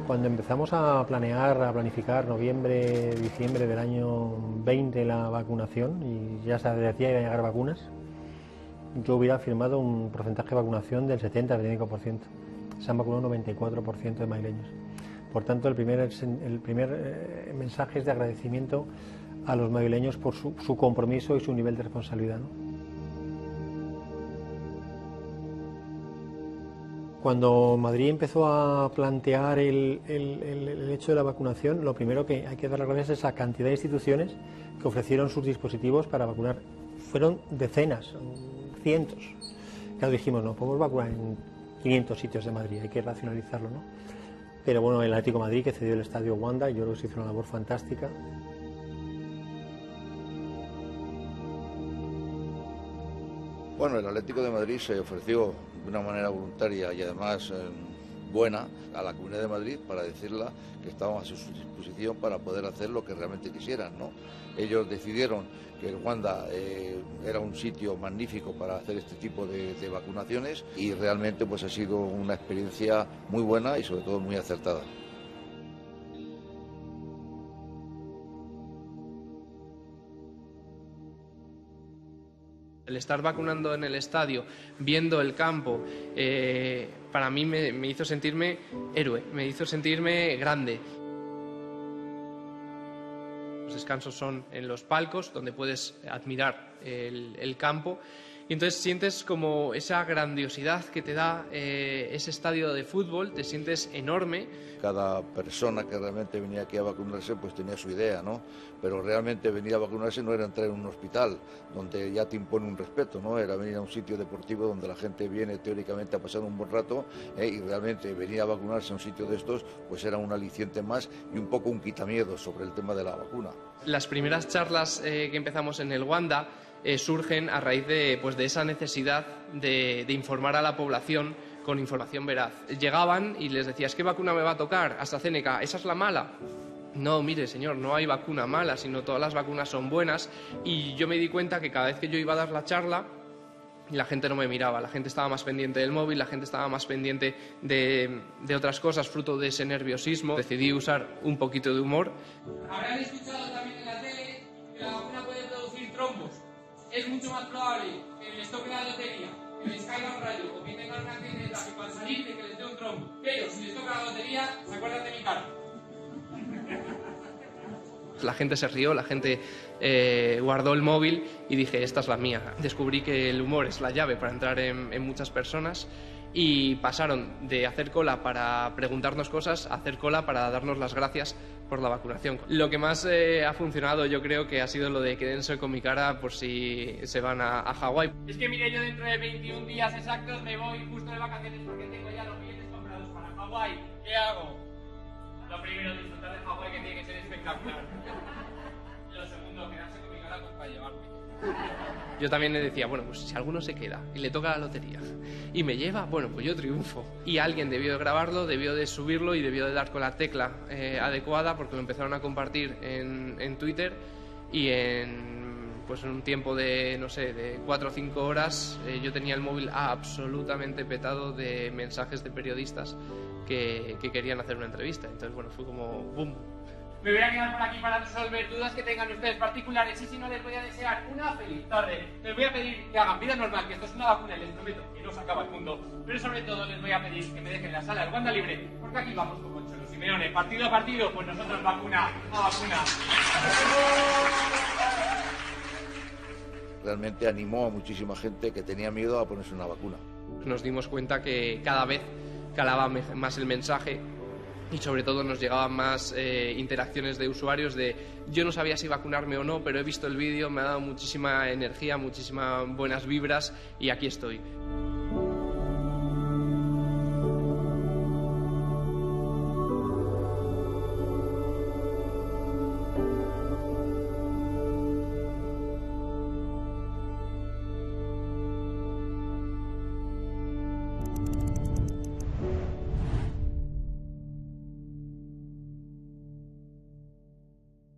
Cuando empezamos a planificar noviembre, diciembre del año 20 la vacunación y ya se decía que iban a llegar vacunas, yo hubiera firmado un porcentaje de vacunación del 70-75%. Se han vacunado un 94% de madrileños. Por tanto, el primer mensaje es de agradecimiento a los madrileños por su compromiso y su nivel de responsabilidad, ¿no? Cuando Madrid empezó a plantear el hecho de la vacunación, lo primero que hay que dar las gracias es a cantidad de instituciones que ofrecieron sus dispositivos para vacunar. Fueron decenas, cientos. Claro, dijimos, no podemos vacunar en 500 sitios de Madrid, hay que racionalizarlo, ¿no? Pero bueno, el Atlético de Madrid, que cedió el Estadio Wanda, yo creo que se hizo una labor fantástica. Bueno, el Atlético de Madrid se ofreció de una manera voluntaria y además buena a la Comunidad de Madrid para decirla que estábamos a su disposición para poder hacer lo que realmente quisieran, ¿no? Ellos decidieron que el Wanda era un sitio magnífico para hacer este tipo de vacunaciones y realmente pues ha sido una experiencia muy buena y sobre todo muy acertada. El estar vacunando en el estadio, viendo el campo, para mí me hizo sentirme héroe, me hizo sentirme grande. Los descansos son en los palcos, donde puedes admirar el campo. Y entonces sientes como esa grandiosidad que te da ese estadio de fútbol, te sientes enorme. Cada persona que realmente venía aquí a vacunarse pues tenía su idea, ¿no? Pero realmente venir a vacunarse no era entrar en un hospital, donde ya te impone un respeto, ¿no? Era venir a un sitio deportivo donde la gente viene teóricamente a pasar un buen rato, y realmente venir a vacunarse a un sitio de estos pues era un aliciente más y un poco un quitamiedo sobre el tema de la vacuna. Las primeras charlas que empezamos en el Wanda surgen a raíz de esa necesidad de informar a la población con información veraz. Llegaban y les decías, ¿qué vacuna me va a tocar? AstraZeneca, ¿esa es la mala? No, mire señor, no hay vacuna mala, sino todas las vacunas son buenas. Y yo me di cuenta que cada vez que yo iba a dar la charla, la gente no me miraba, la gente estaba más pendiente del móvil, la gente estaba más pendiente de otras cosas, fruto de ese nerviosismo. Decidí usar un poquito de humor. Habrán escuchado también en la tele que la vacuna puede producir trombos. Es mucho más probable que les toque la lotería, que les caiga un rayo o que tengan una accidente de tráfico al salir de que les dé un trombo. Pero si les toca la lotería, se acuerdan de mi cara. La gente se rió, la gente guardó el móvil y dije, esta es la mía. Descubrí que el humor es la llave para entrar en muchas personas y pasaron de hacer cola para preguntarnos cosas a hacer cola para darnos las gracias por la vacunación. Lo que más ha funcionado yo creo que ha sido lo de quédense con mi cara por si se van a Hawái. Es que mire, yo dentro de 21 días exactos me voy justo de vacaciones porque tengo ya los billetes comprados para Hawái. ¿Qué hago? Lo primero, disfrutar de Hawái, que tiene que ser espectacular. Lo segundo, quedarse con mi cara pues, para llevarme. Yo también le decía, bueno, pues si alguno se queda y le toca la lotería y me lleva, bueno, pues yo triunfo. Y alguien debió de grabarlo, debió de subirlo y debió de dar con la tecla adecuada porque lo empezaron a compartir en Twitter y en un tiempo de, no sé, de 4 o 5 horas yo tenía el móvil absolutamente petado de mensajes de periodistas que querían hacer una entrevista. Entonces, bueno, fue como boom. Me voy a quedar por aquí para resolver dudas que tengan ustedes particulares y si no les voy a desear una feliz tarde. Les voy a pedir que hagan vida normal, que esto es una vacuna y les prometo que no se acaba el mundo. Pero sobre todo les voy a pedir que me dejen la sala del Wanda libre, porque aquí vamos como Cholo Simeone, partido a partido, pues nosotros vacuna a vacuna. Realmente animó a muchísima gente que tenía miedo a ponerse una vacuna. Nos dimos cuenta que cada vez calaba más el mensaje y sobre todo nos llegaban más interacciones de usuarios de yo no sabía si vacunarme o no, pero he visto el vídeo, me ha dado muchísima energía, muchísimas buenas vibras y aquí estoy.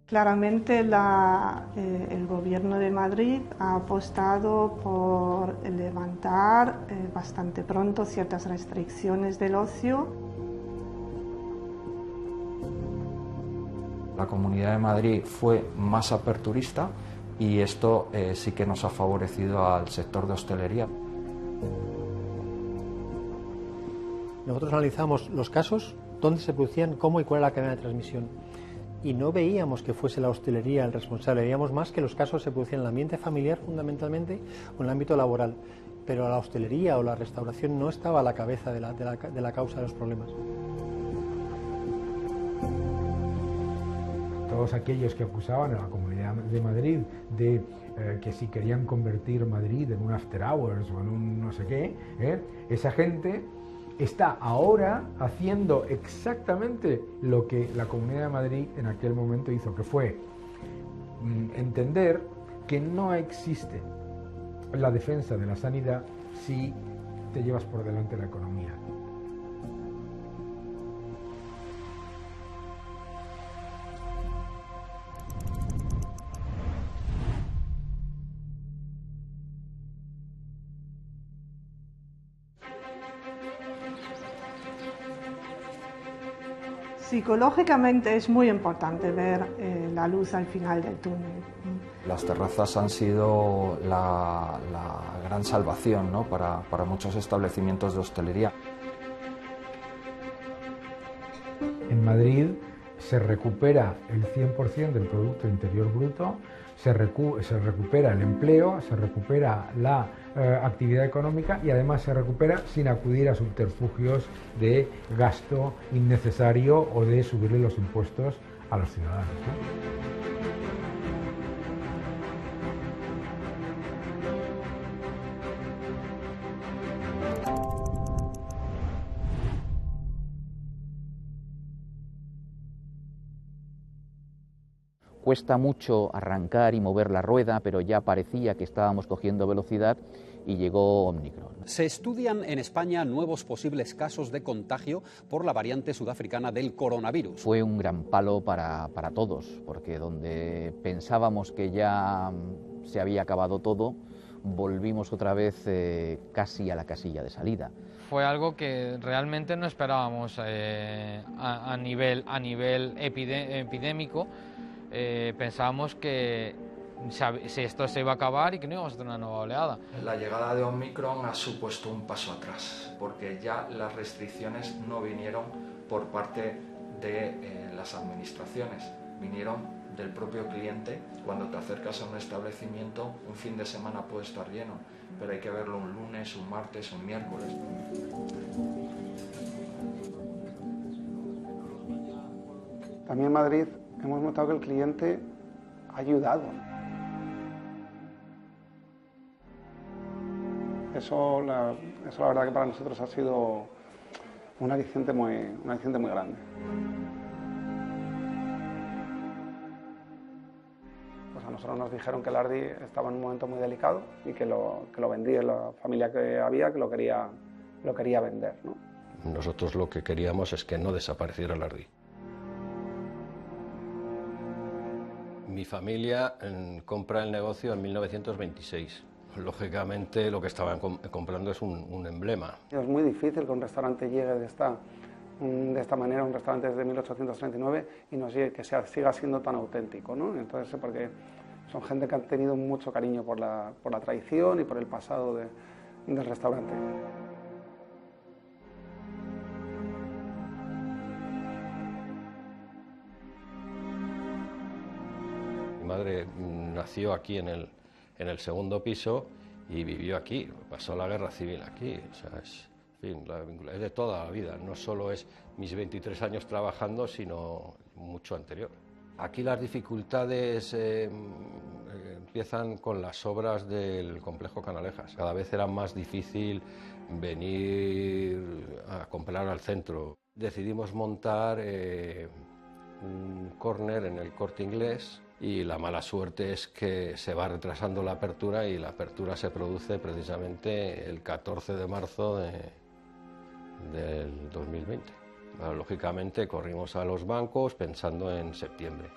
Claramente el Gobierno de Madrid ha apostado por levantar bastante pronto ciertas restricciones del ocio. La Comunidad de Madrid fue más aperturista y esto sí que nos ha favorecido al sector de hostelería. Nosotros analizamos los casos, dónde se producían, cómo y cuál era la cadena de transmisión. Y no veíamos que fuese la hostelería el responsable, veíamos más que los casos se producían en el ambiente familiar fundamentalmente o en el ámbito laboral, pero la hostelería o la restauración no estaba a la cabeza de la causa de los problemas. Todos aquellos que acusaban a la Comunidad de Madrid de que si querían convertir Madrid en un after hours o en un no sé qué, esa gente está ahora haciendo exactamente lo que la Comunidad de Madrid en aquel momento hizo, que fue entender que no existe la defensa de la sanidad si te llevas por delante la economía. Psicológicamente es muy importante ver la luz al final del túnel. Las terrazas han sido la gran salvación, ¿no?, para muchos establecimientos de hostelería. En Madrid se recupera el 100% del Producto Interior Bruto, se recupera el empleo, se recupera la actividad económica y además se recupera sin acudir a subterfugios de gasto innecesario o de subirle los impuestos a los ciudadanos, ¿no? Cuesta mucho arrancar y mover la rueda, pero ya parecía que estábamos cogiendo velocidad y llegó Omicron. Se estudian en España nuevos posibles casos de contagio por la variante sudafricana del coronavirus. Fue un gran palo para todos, porque donde pensábamos que ya se había acabado todo, volvimos otra vez casi a la casilla de salida. Fue algo que realmente no esperábamos a nivel epidémico. Pensábamos que esto se iba a acabar y que no íbamos a tener una nueva oleada. La llegada de Omicron ha supuesto un paso atrás, porque ya las restricciones no vinieron por parte de las administraciones, vinieron del propio cliente. Cuando te acercas a un establecimiento, un fin de semana puede estar lleno, pero hay que verlo un lunes, un martes, un miércoles. También en Madrid hemos notado que el cliente ha ayudado. Eso la verdad que para nosotros ha sido un aliciente muy grande. Pues a nosotros nos dijeron que el Ardi estaba en un momento muy delicado y que lo vendía la familia que había, que lo quería vender, ¿no? Nosotros lo que queríamos es que no desapareciera el Ardi. Mi familia compra el negocio en 1926. Lógicamente lo que estaban comprando es un emblema. Es muy difícil que un restaurante llegue de esta manera, un restaurante desde 1839, y que siga siendo tan auténtico, ¿no? Entonces, porque son gente que han tenido mucho cariño por la tradición y por el pasado del restaurante. Mi madre nació aquí en el segundo piso y vivió aquí, pasó la guerra civil aquí, o sea, fin, es de toda la vida, no solo es mis 23 años trabajando, sino mucho anterior. Aquí las dificultades empiezan con las obras del complejo Canalejas. Cada vez era más difícil venir a comprar al centro. Decidimos montar un córner en el Corte Inglés y la mala suerte es que se va retrasando la apertura y la apertura se produce precisamente el 14 de marzo del 2020. Bueno, lógicamente corrimos a los bancos pensando en septiembre.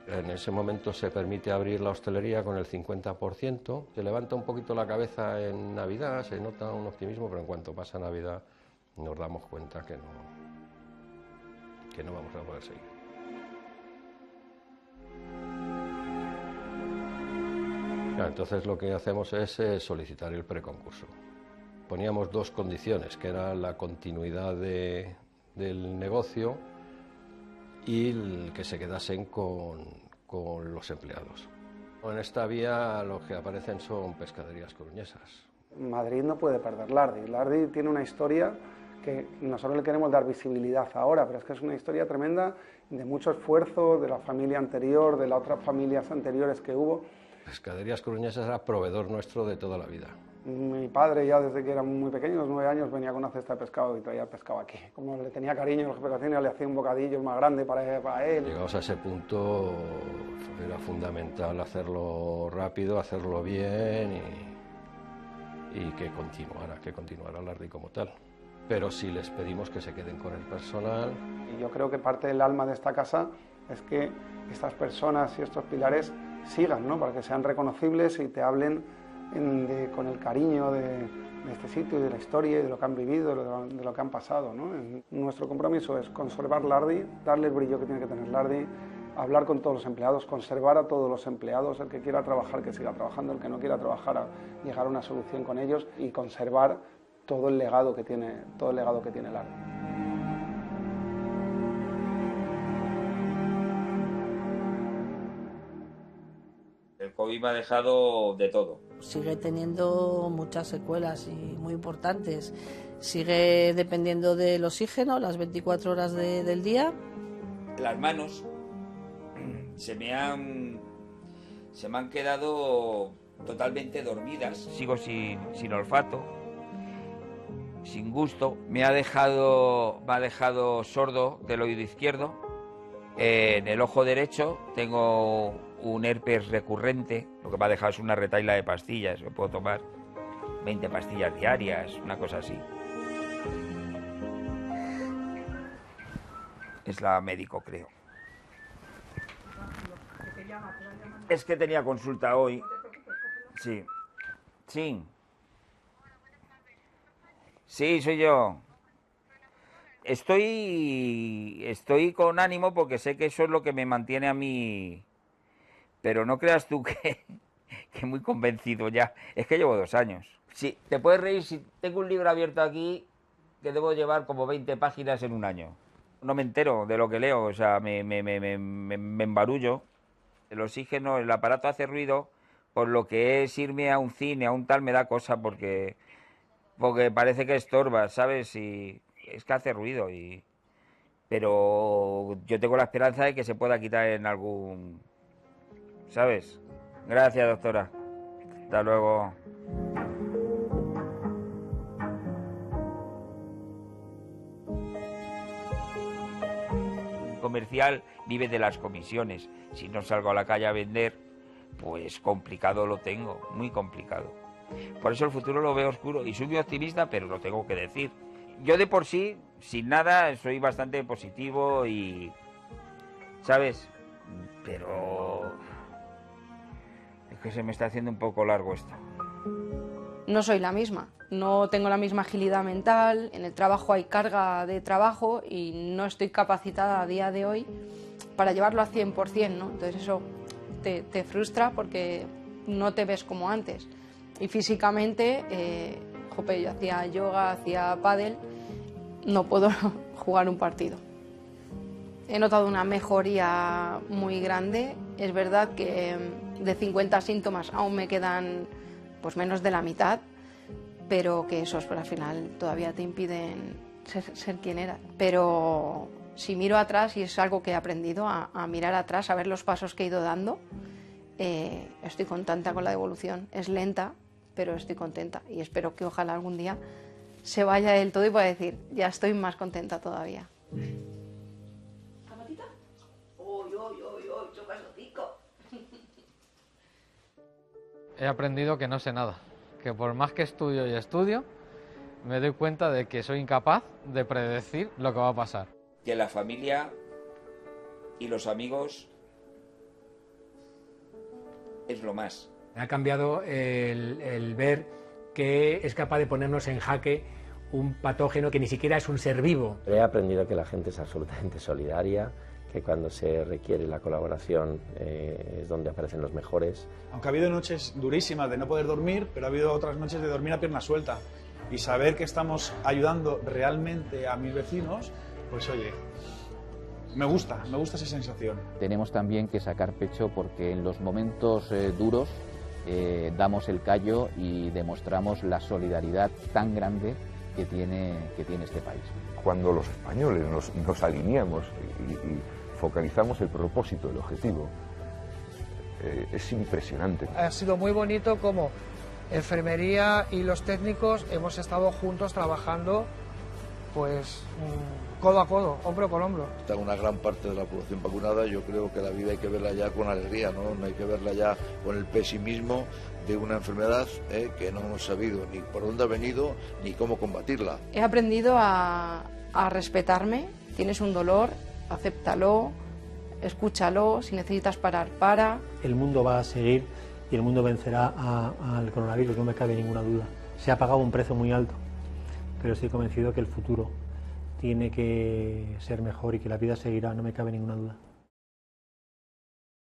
En ese momento se permite abrir la hostelería con el 50%. Se levanta un poquito la cabeza en Navidad, se nota un optimismo, pero en cuanto pasa Navidad nos damos cuenta que no vamos a poder seguir. Entonces lo que hacemos es solicitar el preconcurso. Poníamos dos condiciones, que era la continuidad del negocio y el que se quedasen con los empleados. En esta vía lo que aparecen son pescaderías coruñesas. Madrid no puede perder Lardi. Lardi tiene una historia que nosotros le queremos dar visibilidad ahora, pero es que es una historia tremenda, de mucho esfuerzo de la familia anterior, de las otras familias anteriores que hubo. Pescaderías Coruñesas era proveedor nuestro de toda la vida. Mi padre ya desde que era muy pequeño, a los 9 años, venía con una cesta de pescado y traía pescado aquí. Como le tenía cariño a los pescadores, le hacía un bocadillo más grande para él. Llegados a ese punto era fundamental hacerlo rápido, hacerlo bien y que continuara Lardi como tal. Pero sí les pedimos que se queden con el personal. Y yo creo que parte del alma de esta casa es que estas personas y estos pilares sigan, ¿no? Para que sean reconocibles y te hablen con el cariño de este sitio y de la historia y de lo que han vivido, de lo que han pasado, ¿no? Nuestro compromiso es conservar Lardi, darle el brillo que tiene que tener Lardi, hablar con todos los empleados, conservar a todos los empleados, el que quiera trabajar que siga trabajando, el que no quiera trabajar llegar a una solución con ellos y conservar todo el legado que tiene Lardi. El COVID me ha dejado de todo. Sigue teniendo muchas secuelas y muy importantes. Sigue dependiendo del oxígeno las 24 horas del día. Las manos se me han quedado totalmente dormidas. Sigo sin olfato, sin gusto. Me ha dejado sordo del oído izquierdo. En el ojo derecho tengo un herpes recurrente, lo que me ha dejado es una retahíla de pastillas, que puedo tomar 20 pastillas diarias, una cosa así. Es la médico, creo. Es que tenía consulta hoy. Sí. Sí, soy yo. Estoy con ánimo porque sé que eso es lo que me mantiene a mí. Pero no creas tú que muy convencido ya. Es que llevo 2 años. Sí, te puedes reír si tengo un libro abierto aquí que debo llevar como 20 páginas en un año. No me entero de lo que leo, o sea, me embarullo. El oxígeno, el aparato hace ruido, por lo que es irme a un cine, a un tal, me da cosa porque parece que estorba, ¿sabes? Y es que hace ruido. Pero yo tengo la esperanza de que se pueda quitar en algún... ¿Sabes? Gracias, doctora. Hasta luego. Un comercial vive de las comisiones. Si no salgo a la calle a vender, pues complicado lo tengo, muy complicado. Por eso el futuro lo veo oscuro y soy muy optimista, pero lo tengo que decir. Yo de por sí, sin nada, soy bastante positivo y... ¿sabes? Pero... es que se me está haciendo un poco largo esto. No soy la misma, no tengo la misma agilidad mental, en el trabajo hay carga de trabajo y no estoy capacitada a día de hoy para llevarlo al 100%, ¿no? Entonces eso te frustra porque no te ves como antes. Y físicamente, yo hacía yoga, hacía pádel, no puedo jugar un partido. He notado una mejoría muy grande, es verdad que de 50 síntomas aún me quedan pues menos de la mitad, pero que esos al final todavía te impiden ser quien eras. Pero si miro atrás, y es algo que he aprendido a mirar atrás, a ver los pasos que he ido dando, estoy contenta con la devolución. Es lenta, pero estoy contenta y espero que ojalá algún día se vaya del todo y pueda decir, ya estoy más contenta todavía. ¿Amatita? ¡Uy, uy, uy, uy! ¡Chocas hocico! He aprendido que no sé nada, que por más que estudio y estudio, me doy cuenta de que soy incapaz de predecir lo que va a pasar. Que la familia y los amigos es lo más. Me ha cambiado el ver que es capaz de ponernos en jaque un patógeno que ni siquiera es un ser vivo. He aprendido que la gente es absolutamente solidaria, que cuando se requiere la colaboración es donde aparecen los mejores. Aunque ha habido noches durísimas de no poder dormir, pero ha habido otras noches de dormir a pierna suelta. Y saber que estamos ayudando realmente a mis vecinos, pues oye, me gusta esa sensación. Tenemos también que sacar pecho porque en los momentos duros damos el callo y demostramos la solidaridad tan grande que tiene este país. Cuando los españoles nos alineamos y focalizamos el propósito, el objetivo, es impresionante. Ha sido muy bonito como enfermería y los técnicos hemos estado juntos trabajando, pues codo a codo, hombro con hombro. Está una gran parte de la población vacunada. Yo creo que la vida hay que verla ya con alegría, no hay que verla ya con el pesimismo de una enfermedad que no hemos sabido ni por dónde ha venido ni cómo combatirla. He aprendido a respetarme. Tienes un dolor, acéptalo, escúchalo, si necesitas parar, para. El mundo va a seguir y el mundo vencerá al coronavirus, no me cabe ninguna duda. Se ha pagado un precio muy alto, pero estoy convencido que el futuro tiene que ser mejor y que la vida seguirá, no me cabe ninguna duda.